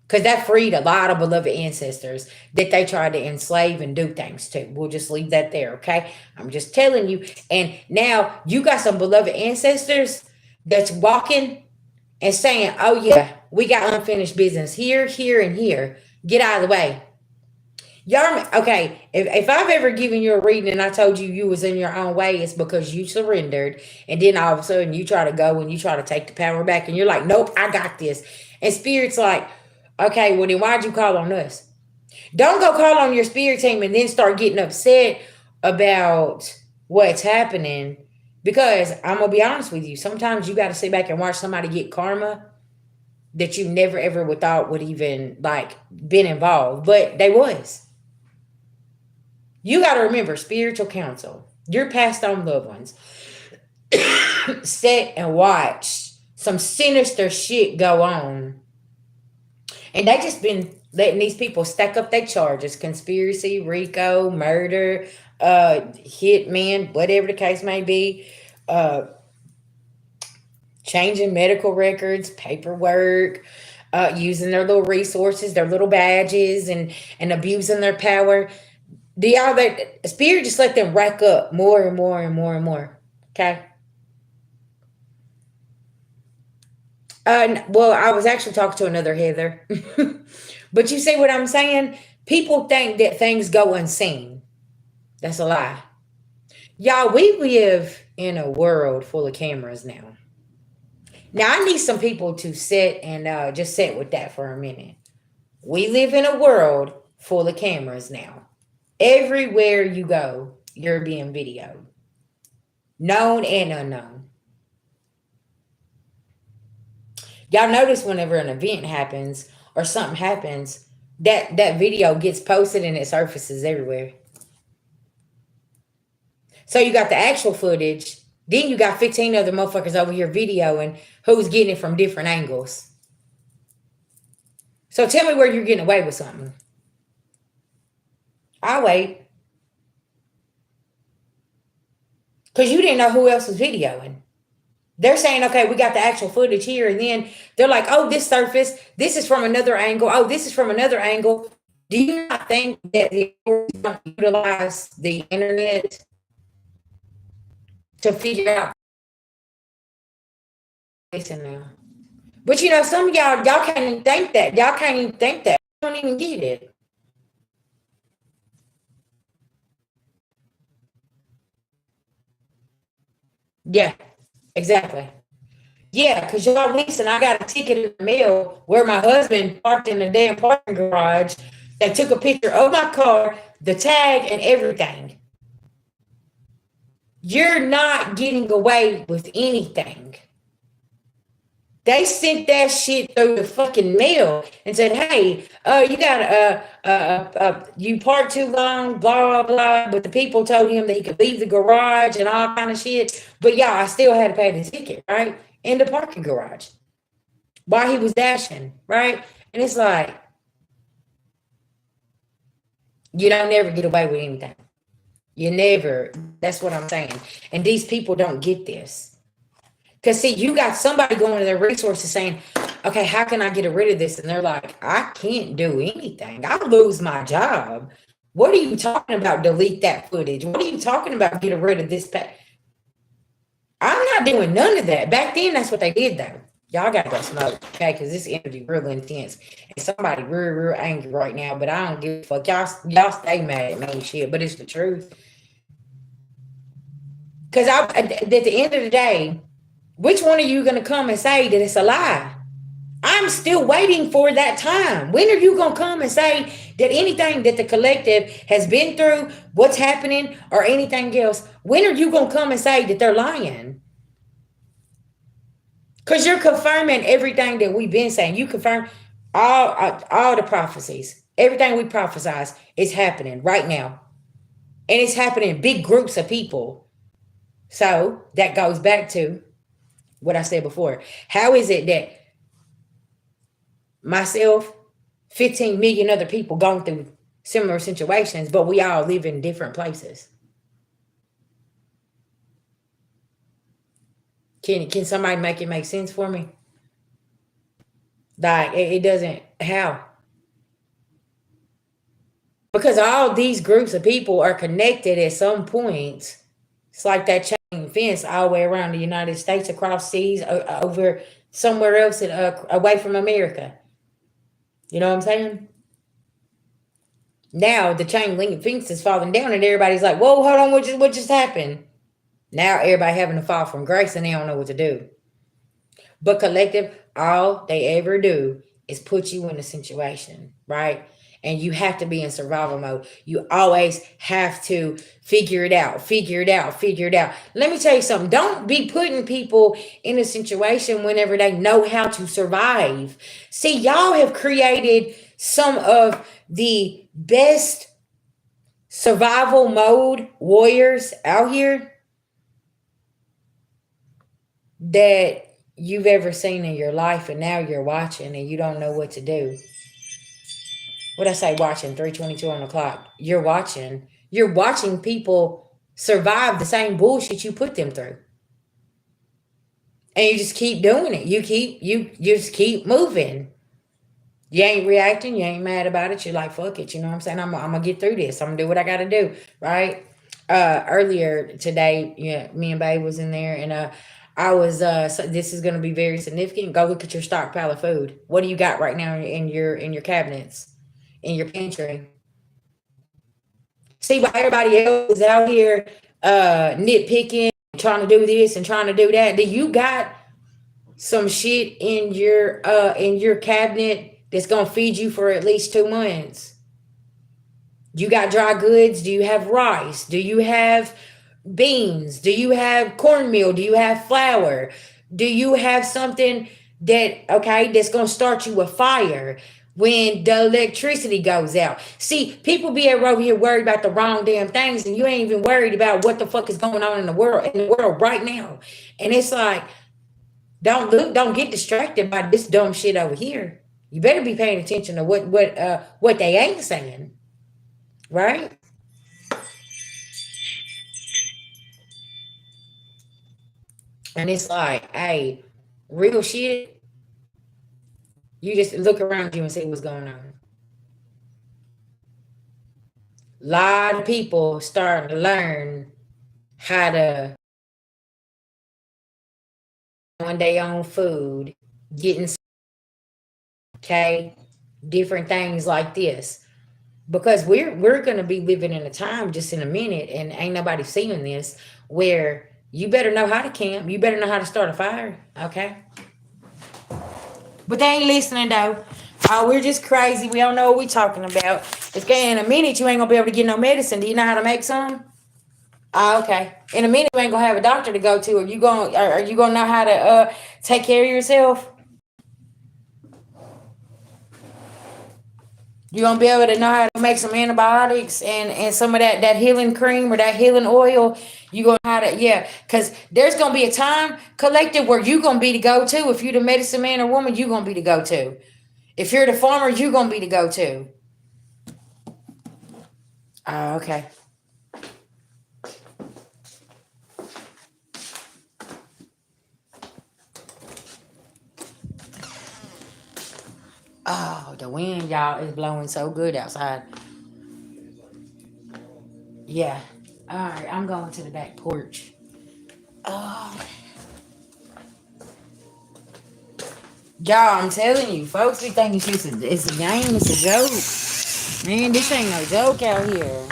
Because that freed a lot of beloved ancestors that they tried to enslave and do things to. We'll just leave that there, okay? I'm just telling you. And now you got some beloved ancestors that's walking and saying, oh, yeah, we got unfinished business here, here, and here. Get out of the way. Y'all, okay, if I've ever given you a reading and I told you was in your own way, it's because you surrendered. And then all of a sudden you try to go and you try to take the power back. And you're like, nope, I got this. And Spirit's like, okay, well then why'd you call on us? Don't go call on your spirit team and then start getting upset about what's happening. Because I'm going to be honest with you, sometimes you got to sit back and watch somebody get karma that you never ever would thought would even like been involved. But they was. You got to remember, spiritual counsel, your passed on loved ones, sit and watch some sinister shit go on. And they just been letting these people stack up their charges: conspiracy, RICO, murder, hitman, whatever the case may be, changing medical records, paperwork, using their little resources, their little badges, and abusing their power. That Spirit just let them rack up more and more and more and more. Okay. Well, I was actually talking to another Heather. But you see what I'm saying? People think that things go unseen. That's a lie. Y'all, we live in a world full of cameras now. Now, I need some people to sit and just sit with that for a minute. We live in a world full of cameras now. Everywhere you go, you're being videoed. Known and unknown. Y'all notice whenever an event happens or something happens, that video gets posted and it surfaces everywhere. So you got the actual footage, then you got 15 other motherfuckers over here videoing who's getting it from different angles. So tell me where you're getting away with something. I'll wait. Because you didn't know who else was videoing. They're saying, okay, we got the actual footage here. And then they're like, oh, this surface, this is from another angle. Oh, this is from another angle. Do you not think that they don't utilize the internet to figure out? Now. But you know, some of y'all can't even think that. Y'all can't even think that. You don't even get it. Yeah, exactly. Yeah, because y'all listen, I got a ticket in the mail where my husband parked in the damn parking garage. They took a picture of my car, the tag, and everything. You're not getting away with anything. They sent that shit through the fucking mail and said, hey, you got you parked too long, blah, blah, blah. But the people told him that he could leave the garage and all kind of shit. But yeah, I still had to pay the ticket, right? In the parking garage while he was dashing, right? And it's like, you don't never get away with anything. You never. That's what I'm saying. And these people don't get this. Because, see, you got somebody going to their resources saying, okay, how can I get rid of this? And they're like, I can't do anything. I'll lose my job. What are you talking about? Delete that footage. What are you talking about? Get rid of this? I'm not doing none of that. Back then, that's what they did, though. Y'all got to go smoke, okay? Because this energy real intense. And somebody real angry right now, but I don't give a fuck. Y'all stay mad at me and shit, but it's the truth. Because at the end of the day, which one are you going to come and say that it's a lie? I'm still waiting for that time. When are you going to come and say that anything that the collective has been through, what's happening, or anything else, when are you going to come and say that they're lying? Because you're confirming everything that we've been saying. You confirm all the prophecies. Everything we prophesize is happening right now. And it's happening in big groups of people. So that goes back to what I said before. How is it that myself, 15 million other people going through similar situations, but we all live in different places? Can somebody make it make sense for me? Like, it doesn't. How? Because all these groups of people are connected at some point. It's like that chain fence all the way around the United States, across seas, over somewhere else, away from America. You know what I'm saying? Now the chain link fence is falling down, and everybody's like, "Whoa, hold on, what just happened?" Now everybody having to fall from grace, and they don't know what to do. But collective, all they ever do is put you in a situation, right? And you have to be in survival mode. You always have to figure it out, figure it out, figure it out. Let me tell you something. Don't be putting people in a situation whenever they know how to survive. See, y'all have created some of the best survival mode warriors out here that you've ever seen in your life, and now you're watching and you don't know what to do. What I say, watching 3:22 on the clock. You're watching people survive the same bullshit you put them through. And you just keep doing it. You just keep moving. You ain't reacting, you ain't mad about it. You're like, fuck it, you know what I'm saying? I'm gonna get through this. I'm gonna do what I gotta do, right? Earlier today, me and Babe was in there, and I was so this is going to be very significant. Go look at your stockpile of food. What do you got right now in your cabinets, in your pantry? See, why everybody else is out here nitpicking, trying to do this and trying to do that. Do you got some shit in your cabinet that's going to feed you for at least 2 months? You got dry goods? Do you have rice? Do you have beans? Do you have cornmeal? Do you have flour? Do you have something that's going to start you a fire when the electricity goes out? See, people be over here worried about the wrong damn things, and you ain't even worried about what the fuck is going on in the world right now. And it's like, don't get distracted by this dumb shit over here. You better be paying attention to what they ain't saying, right? And it's like, hey, real shit, you just look around you and see what's going on. A lot of people starting to learn how to on their own food, getting, okay, different things like this. Because we're gonna be living in a time just in a minute, and ain't nobody seeing this, where you better know how to camp, you better know how to start a fire, okay? But they ain't listening though. Oh, we're just crazy. We don't know what we talking about. It's in a minute you ain't gonna be able to get no medicine. Do you know how to make some? Oh, okay. In a minute you ain't gonna have a doctor to go to. Are you gonna know how to take care of yourself? You gonna be able to know how to make some antibiotics and some of that healing cream or that healing oil. You gonna know how to, yeah, because there's gonna be a time, collective, where you gonna be the go-to. If you're the medicine man or woman, you gonna be the go-to. If you're the farmer, you gonna be the go-to. Oh, okay. Oh, the wind, y'all, is blowing so good outside. Yeah. All right, I'm going to the back porch. Oh, y'all, I'm telling you, folks be thinking it's a game, it's a joke. Man, this ain't no joke out here.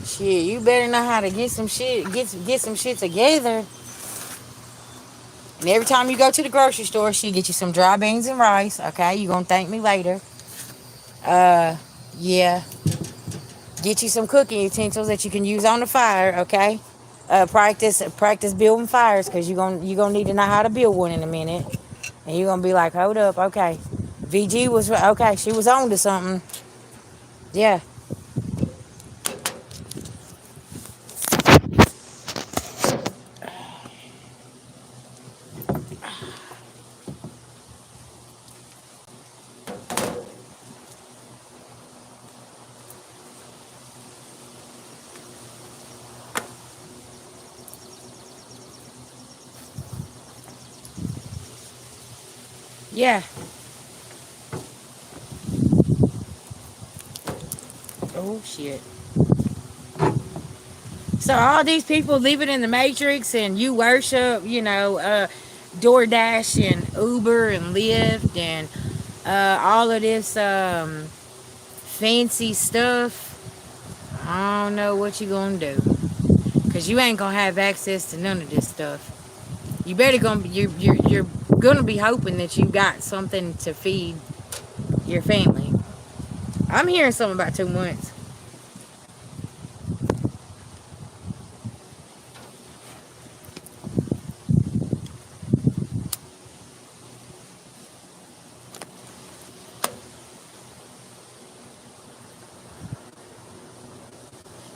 Shit, you better know how to get some shit together. And every time you go to the grocery store, she get you some dry beans and rice. Okay, you gonna thank me later. Uh, yeah. Get you some cooking utensils that you can use on the fire. Okay. Practice building fires because you gonna need to know how to build one in a minute. And you're gonna be like, hold up, okay. VG was okay. She was on to something. Yeah, yeah. Oh shit. So all these people living in the Matrix, and you worship, DoorDash and Uber and Lyft and all of this fancy stuff. I don't know what you gonna do, cause you ain't gonna have access to none of this stuff. You better gonna you're gonna be hoping that you got something to feed your family. I'm hearing something about 2 months.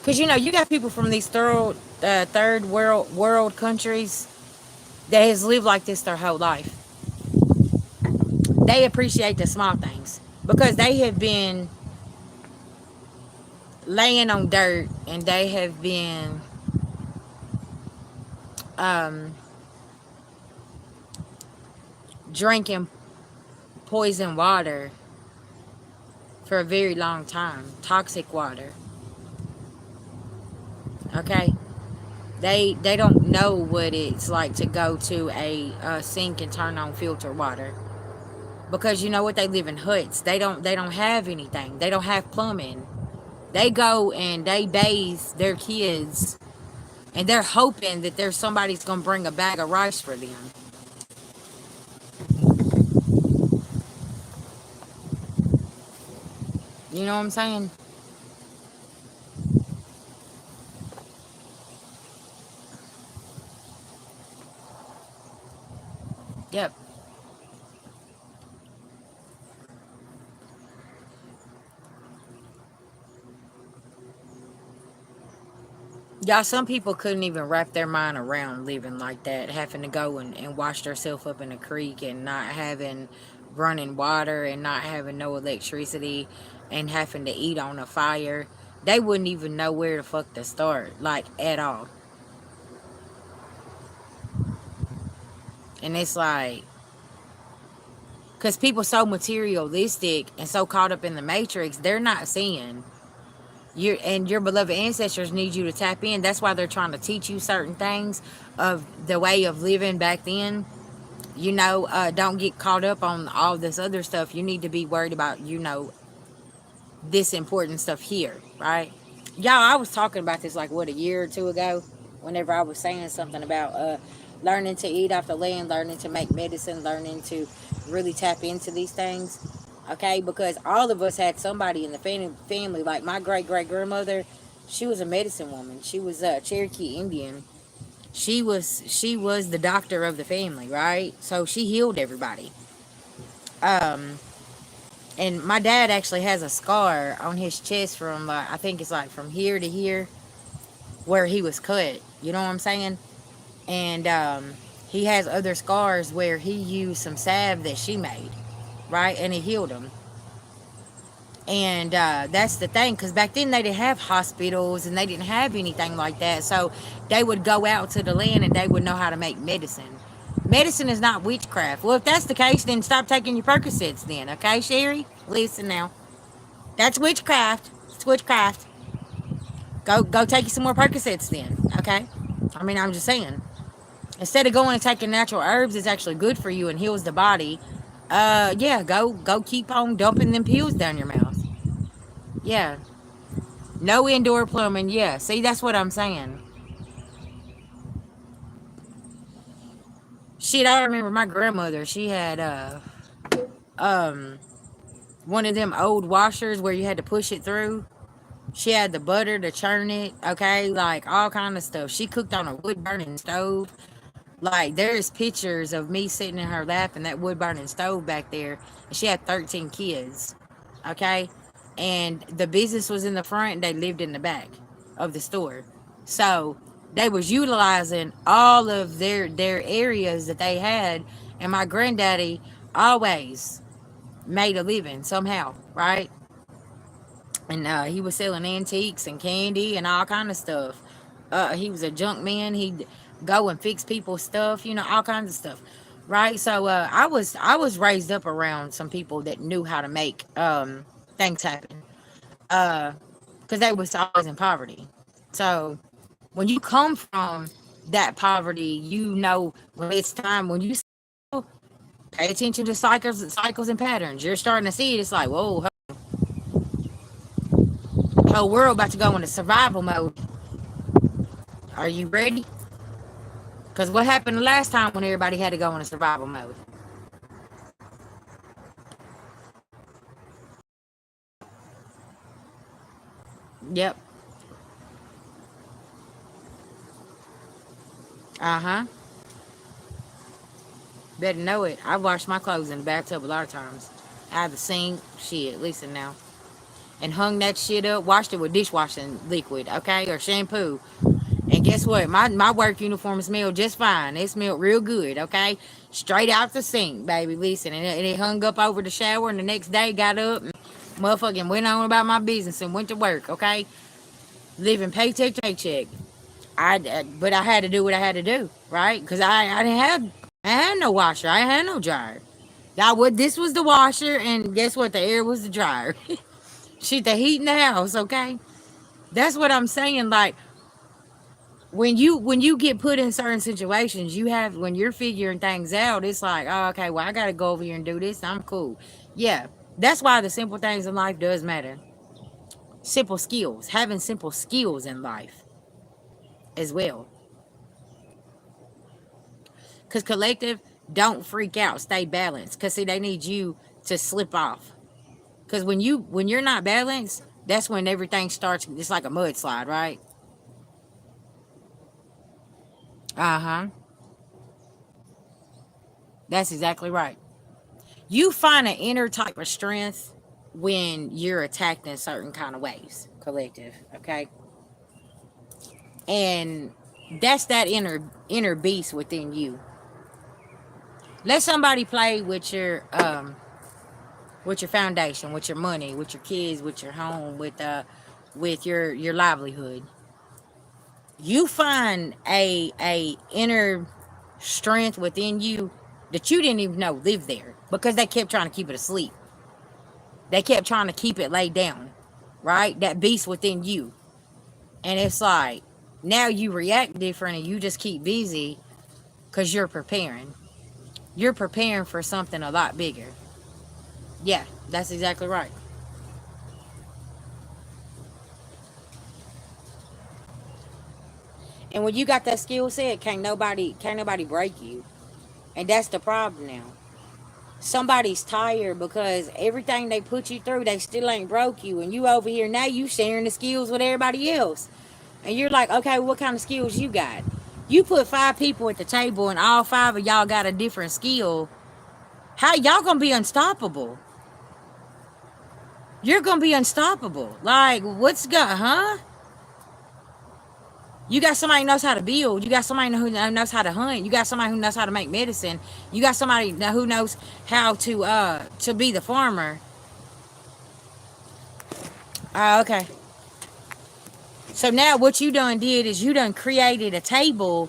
Cause you got people from these third world countries that has lived like this their whole life. They appreciate the small things because they have been laying on dirt, and they have been um, drinking poison water for a very long time, toxic water. Okay, they don't know what it's like to go to a sink and turn on filtered water, because you know what, they live in huts. They don't have anything. They don't have plumbing. They go and they bathe their kids, and they're hoping that there's somebody's gonna bring a bag of rice for them. You know what I'm saying? Yep. Yeah, some people couldn't even wrap their mind around living like that, having to go and wash themselves up in a creek, and not having running water, and not having no electricity, and having to eat on a fire. They wouldn't even know where the fuck to start, like, at all. And it's like, because people so materialistic and so caught up in the matrix, they're not seeing your beloved ancestors need you to tap in. That's why they're trying to teach you certain things of the way of living back then. Don't get caught up on all this other stuff. You need to be worried about, this important stuff here, right? Y'all, I was talking about this like what, a year or two ago, whenever I was saying something about learning to eat off the land, learning to make medicine, learning to really tap into these things. Okay, because all of us had somebody in the family. Like my great grandmother, she was a medicine woman. She was a Cherokee Indian. She was the doctor of the family, right? So she healed everybody. Um, and my dad actually has a scar on his chest from I think it's like from here to here, where he was cut. You know what I'm saying? And he has other scars where he used some salve that she made, right? And it healed him. And that's the thing, because back then they didn't have hospitals and they didn't have anything like that. So they would go out to the land and they would know how to make medicine. Medicine is not witchcraft. Well, if that's the case, then stop taking your Percocets then, okay, Sherry? Listen now. That's witchcraft. It's witchcraft. Go take you some more Percocets then, okay? I mean, I'm just saying. Instead of going and taking natural herbs, it's actually good for you and heals the body. Yeah, go keep on dumping them pills down your mouth. Yeah. No indoor plumbing. Yeah. See, that's what I'm saying. Shit, I remember my grandmother, she had um one of them old washers where you had to push it through. She had the butter to churn it, okay, like all kind of stuff. She cooked on a wood burning stove. Like there's pictures of me sitting in her lap and that wood burning stove back there. And she had 13 kids, okay, and the business was in the front and they lived in the back of the store. So they was utilizing all of their areas that they had, and my granddaddy always made a living somehow, right? And he was selling antiques and candy and all kind of stuff. He was a junk man. He'd go and fix people's stuff, you know, all kinds of stuff, right? So I was raised up around some people that knew how to make things happen, because they was always in poverty. So when you come from that poverty, you know when it's time, when you pay attention to cycles and patterns. You're starting to see it. It's like, whoa, whole world about to go into survival mode. Are you ready? Because what happened the last time when everybody had to go into survival mode? Yep. Uh huh. Better know it. I washed my clothes in the bathtub a lot of times. Out of the sink. Shit, listen now. And hung that shit up. Washed it with dishwashing liquid, okay? Or shampoo. And guess what? My work uniform smelled just fine. It smelled real good, okay? Straight out the sink, baby. Listen, and it hung up over the shower, and the next day got up and motherfucking went on about my business and went to work, okay? Living paycheck to paycheck. But I had to do what I had to do, right? Because I had no washer. I had no dryer. This was the washer, and guess what? The air was the dryer. Shit, the heat in the house, okay? That's what I'm saying. Like, when you get put in certain situations, you have when you're figuring things out, it's like, oh, okay, well, I gotta go over here and do this. I'm cool. Yeah, that's why the simple things in life does matter. Simple skills, having simple skills in life as well. Because collective, don't freak out, stay balanced. Because see, they need you to slip off. Because when you're not balanced, that's when everything starts. It's like a mudslide, right? Uh huh. That's exactly right. You find an inner type of strength when you're attacked in certain kind of ways, collective, okay? And that's that inner beast within you. Let somebody play with your foundation, with your money, with your kids, with your home, with your livelihood. You find a inner strength within you that you didn't even know lived there, because they kept trying to keep it asleep. They kept trying to keep it laid down, right? That beast within you. And it's like, now you react different and you just keep busy because you're preparing. You're preparing for something a lot bigger. Yeah, that's exactly right. And when you got that skill set, can't nobody break you. And that's the problem now. Somebody's tired because everything they put you through, they still ain't broke you. And you over here now, you sharing the skills with everybody else. And you're like, okay, what kind of skills you got? You put 5 people at the table and all 5 of y'all got a different skill. How y'all gonna be unstoppable? You're gonna be unstoppable. Like, what's good, huh? You got somebody who knows how to build. You got somebody who knows how to hunt. You got somebody who knows how to make medicine. You got somebody who knows how to be the farmer. Okay. So now what you done did is you done created a table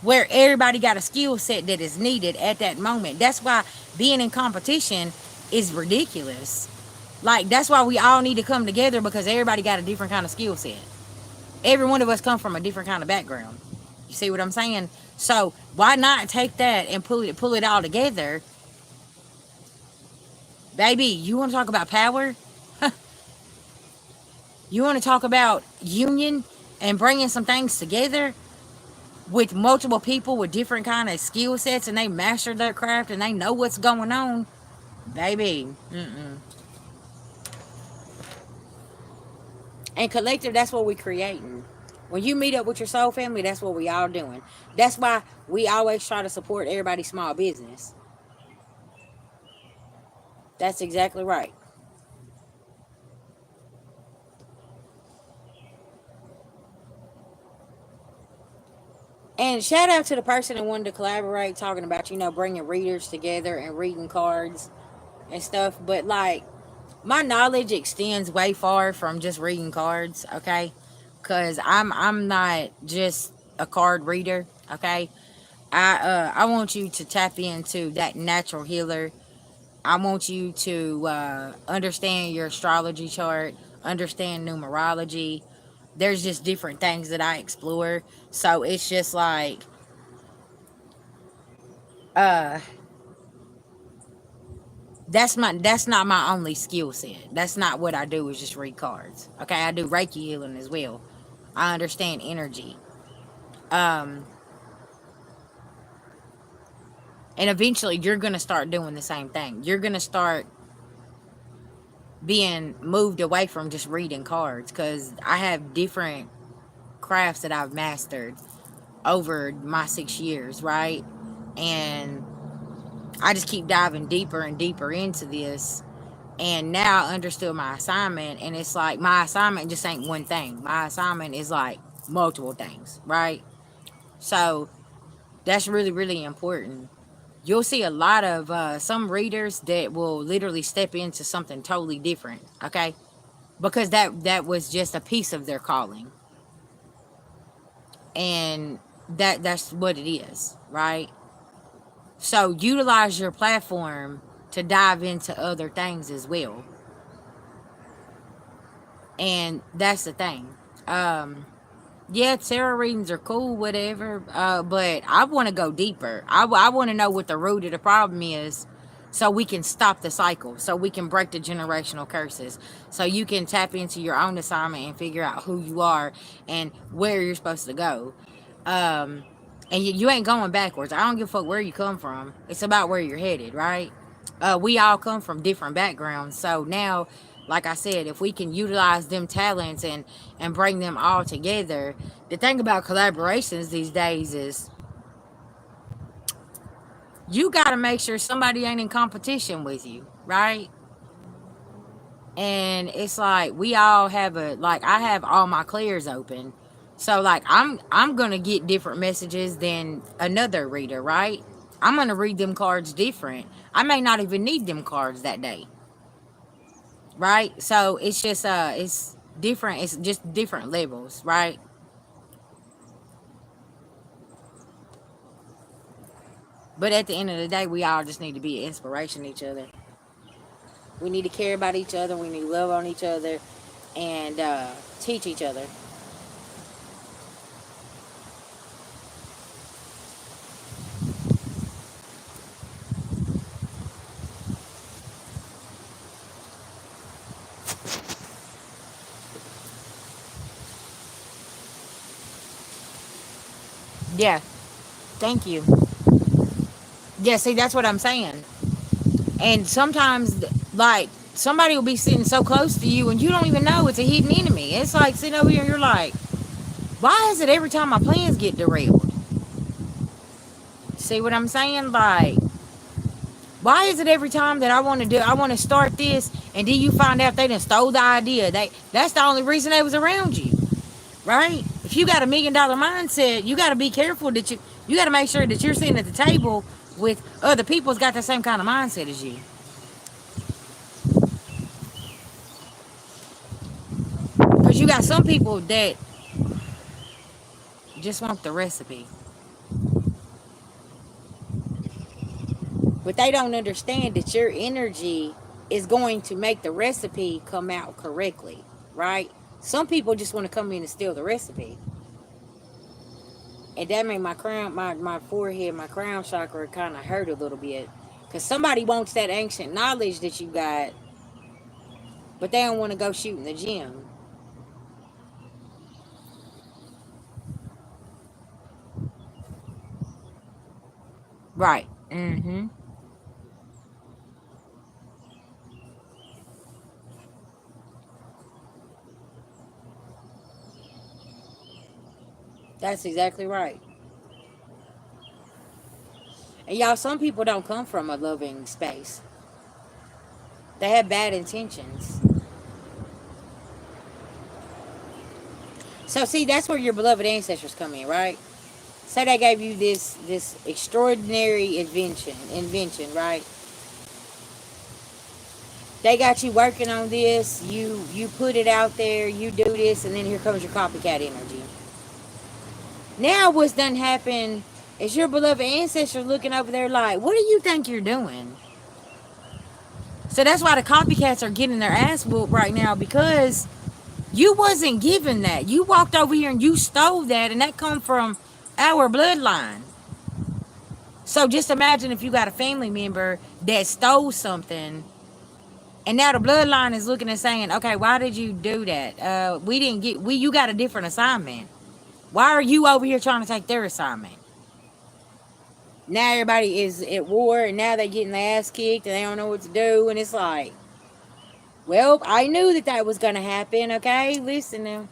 where everybody got a skill set that is needed at that moment. That's why being in competition is ridiculous. Like, that's why we all need to come together, because everybody got a different kind of skill set. Every one of us come from a different kind of background. You see what I'm saying? So why not take that and pull it all together, baby? You want to talk about power? You want to talk about union and bringing some things together with multiple people with different kind of skill sets, and they master their craft and they know what's going on, baby. And collective, that's what we creating. When you meet up with your soul family, that's what we all doing. That's why we always try to support everybody's small business. That's exactly right. And shout out to the person that wanted to collaborate, talking about, bringing readers together and reading cards and stuff. But like, my knowledge extends way far from just reading cards, okay? Because I'm not just a card reader, okay? I want you to tap into that natural healer. I want you to understand your astrology chart, understand numerology. There's just different things that I explore. So it's just like, uh, that's not my only skill set. That's not what I do, is just read cards. Okay, I do Reiki healing as well. I understand energy. Um, and eventually you're gonna start doing the same thing. You're gonna start being moved away from just reading cards, because I have different crafts that I've mastered over my 6 years, right? And I just keep diving deeper and deeper into this. And now I understood my assignment, and it's like my assignment just ain't one thing. My assignment is like multiple things, right? So that's really, really important. You'll see a lot of some readers that will literally step into something totally different, okay? Because that was just a piece of their calling, and that's what it is, right? So utilize your platform to dive into other things as well, and that's the thing. Yeah, tarot readings are cool, whatever. But I want to go deeper. I want to know what the root of the problem is, so we can stop the cycle, so we can break the generational curses, so you can tap into your own assignment and figure out who you are and where you're supposed to go. Um, and you ain't going backwards. I don't give a fuck where you come from. It's about where you're headed, right? We all come from different backgrounds. So now, like I said, if we can utilize them talents and bring them all together, the thing about collaborations these days is you got to make sure somebody ain't in competition with you, right? And it's like we all have I have all my clears open. So like I'm going to get different messages than another reader, right? I'm going to read them cards different. I may not even need them cards that day, right? So it's just it's different. It's just different levels, right? But at the end of the day, we all just need to be an inspiration to each other. We need to care about each other. We need to love on each other, and teach each other. Yeah, thank you. Yeah, see, that's what I'm saying. And sometimes, like, somebody will be sitting so close to you and you don't even know it's a hidden enemy. It's like sitting over here and you're like, why is it every time my plans get derailed? See what I'm saying? Like, why is it every time that I want to start this, and then you find out they done stole the idea? That's the only reason they was around you, right? If you got $1 million mindset, you got to be careful that you got to make sure that you're sitting at the table with other people that's got the same kind of mindset as you. Because you got some people that just want the recipe, but they don't understand that your energy is going to make the recipe come out correctly, right? Some people just want to come in and steal the recipe. And that made my crown, my forehead, my crown chakra kind of hurt a little bit. Because somebody wants that ancient knowledge that you got, but they don't want to go shoot in the gym. Right. Mm-hmm. That's exactly right. And y'all, some people don't come from a loving space. They have bad intentions. So see, that's where your beloved ancestors come in, right? Say they gave you this extraordinary invention, right? They got you working on this. You put it out there. You do this, and then here comes your copycat energy. Now what's done happened is your beloved ancestors looking over there like, what do you think you're doing? So that's why the copycats are getting their ass whooped right now, because you wasn't given that. You walked over here and you stole that, and that come from our bloodline. So just imagine if you got a family member that stole something, and now the bloodline is looking and saying, okay, why did you do that? We didn't get, you got a different assignment. Why are you over here trying to take their assignment? Now everybody is at war, and now they're getting their ass kicked, and they don't know what to do. And it's like, well, I knew that that was going to happen. Okay, listen now.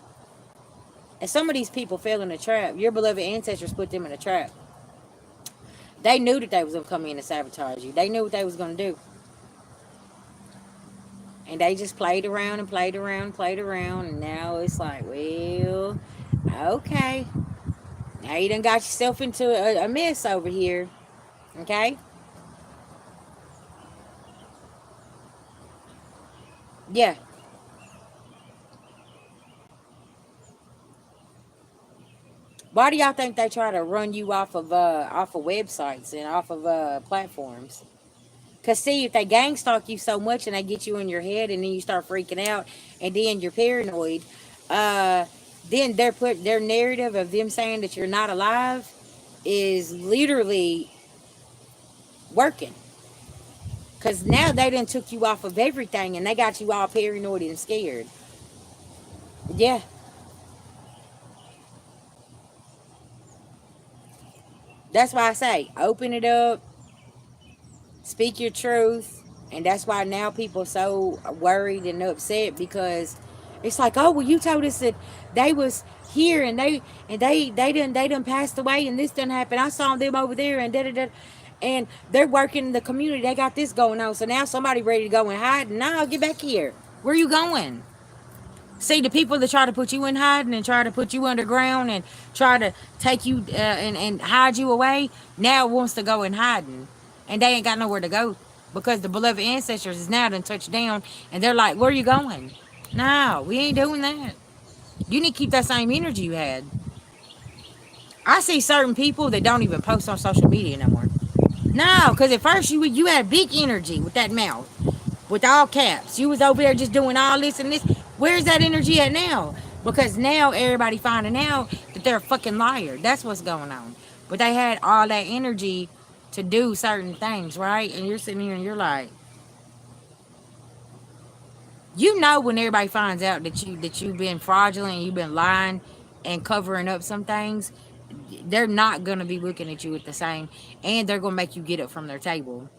And some of these people fell in a trap. Your beloved ancestors put them in a trap. They knew that they was going to come in and sabotage you. They knew what they was going to do. And they just played around and played around and played around. And now it's like, well, okay. Now you done got yourself into a mess over here. Okay? Yeah. Why do y'all think they try to run you off of websites and off of platforms? Cause see, if they gang stalk you so much and they get you in your head, and then you start freaking out, and then you're paranoid, uh, then their narrative of them saying that you're not alive is literally working. Cause now they done took you off of everything, and they got you all paranoid and scared. Yeah, that's why I say open it up, speak your truth. And that's why now people are so worried and upset, because it's like, oh well, you told us that they was here, and they done passed away, and this didn't happen. I saw them over there, and da da da, and they're working in the community. They got this going on. So now somebody ready to go and hide. No, get back here. Where are you going? See, the people that try to put you in hiding and try to put you underground and try to take you and hide you away, now wants to go in hiding. And they ain't got nowhere to go, because the beloved ancestors is now done touched down, and they're like, where are you going? No, we ain't doing that. You need to keep that same energy you had. I see certain people that don't even post on social media no more. No, because at first you had big energy with that mouth, with all caps. You was over there just doing all this and this. Where's that energy at now? Because now everybody finding out that they're a fucking liar. That's what's going on. But they had all that energy to do certain things, right? And you're sitting here and you're like, you know, when everybody finds out that you've been fraudulent, you've been lying and covering up some things, they're not gonna be looking at you with the same, and they're gonna make you get up from their table.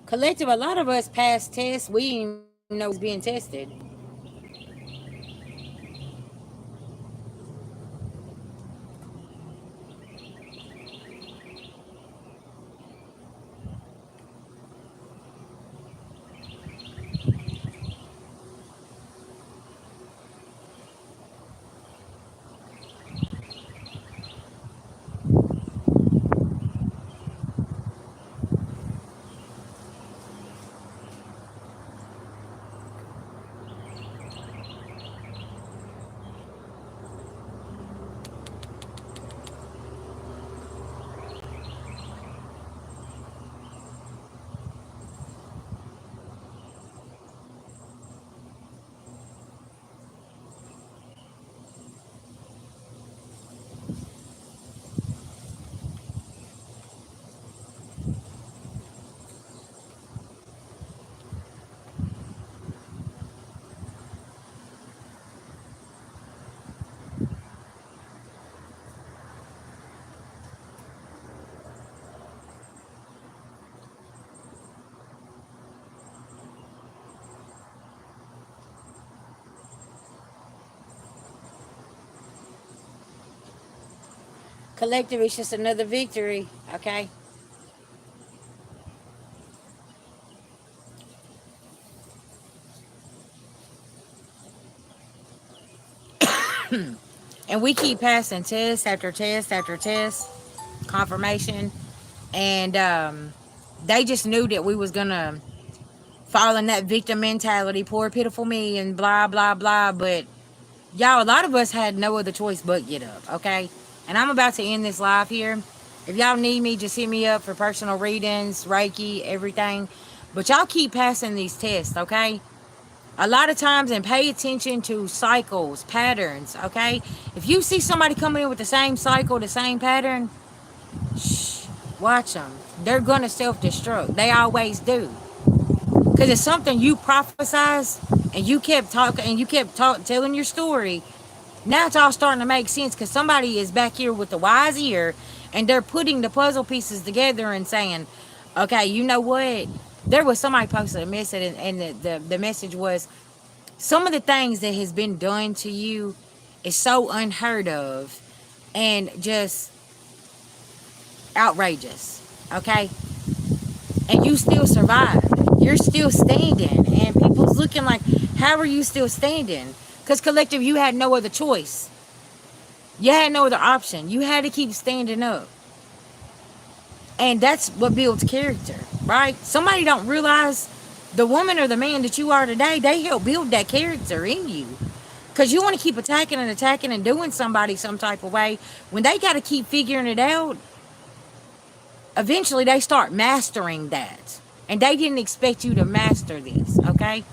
Collective, a lot of us pass tests. We didn't even know was being tested. Collective, it's just another victory, okay? And we keep passing test after test after test, confirmation, and they just knew that we was gonna fall in that victim mentality, poor pitiful me, and blah blah blah. But y'all, a lot of us had no other choice but get up, okay? And I'm about to end this live here. If y'all need me, just hit me up for personal readings, Reiki, everything. But y'all keep passing these tests, okay? A lot of times, and pay attention to cycles, patterns, okay? If you see somebody coming in with the same cycle, the same pattern, shh, watch them. They're gonna self-destruct. They always do. Because it's something you prophesize, and you kept talking, and you kept telling your story. Now it's all starting to make sense because somebody is back here with the wise ear, and they're putting the puzzle pieces together and saying, okay, you know what? There was somebody posted a message, and the message was, some of the things that has been done to you is so unheard of and just outrageous, okay? And you still survived. You're still standing, and people's looking like, how are you still standing? Because collective, you had no other choice. You had no other option. You had to keep standing up. And that's what builds character, right? Somebody don't realize the woman or the man that you are today, they help build that character in you. Because you want to keep attacking and doing somebody some type of way. When they got to keep figuring it out, eventually they start mastering that. And they didn't expect you to master this, okay?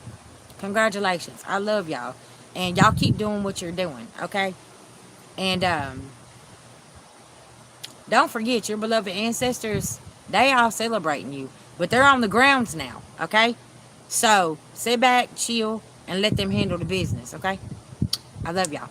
Congratulations. I love y'all. And y'all keep doing what you're doing, okay? And don't forget, your beloved ancestors, they all celebrating you. But they're on the grounds now, okay? So sit back, chill, and let them handle the business, okay? I love y'all.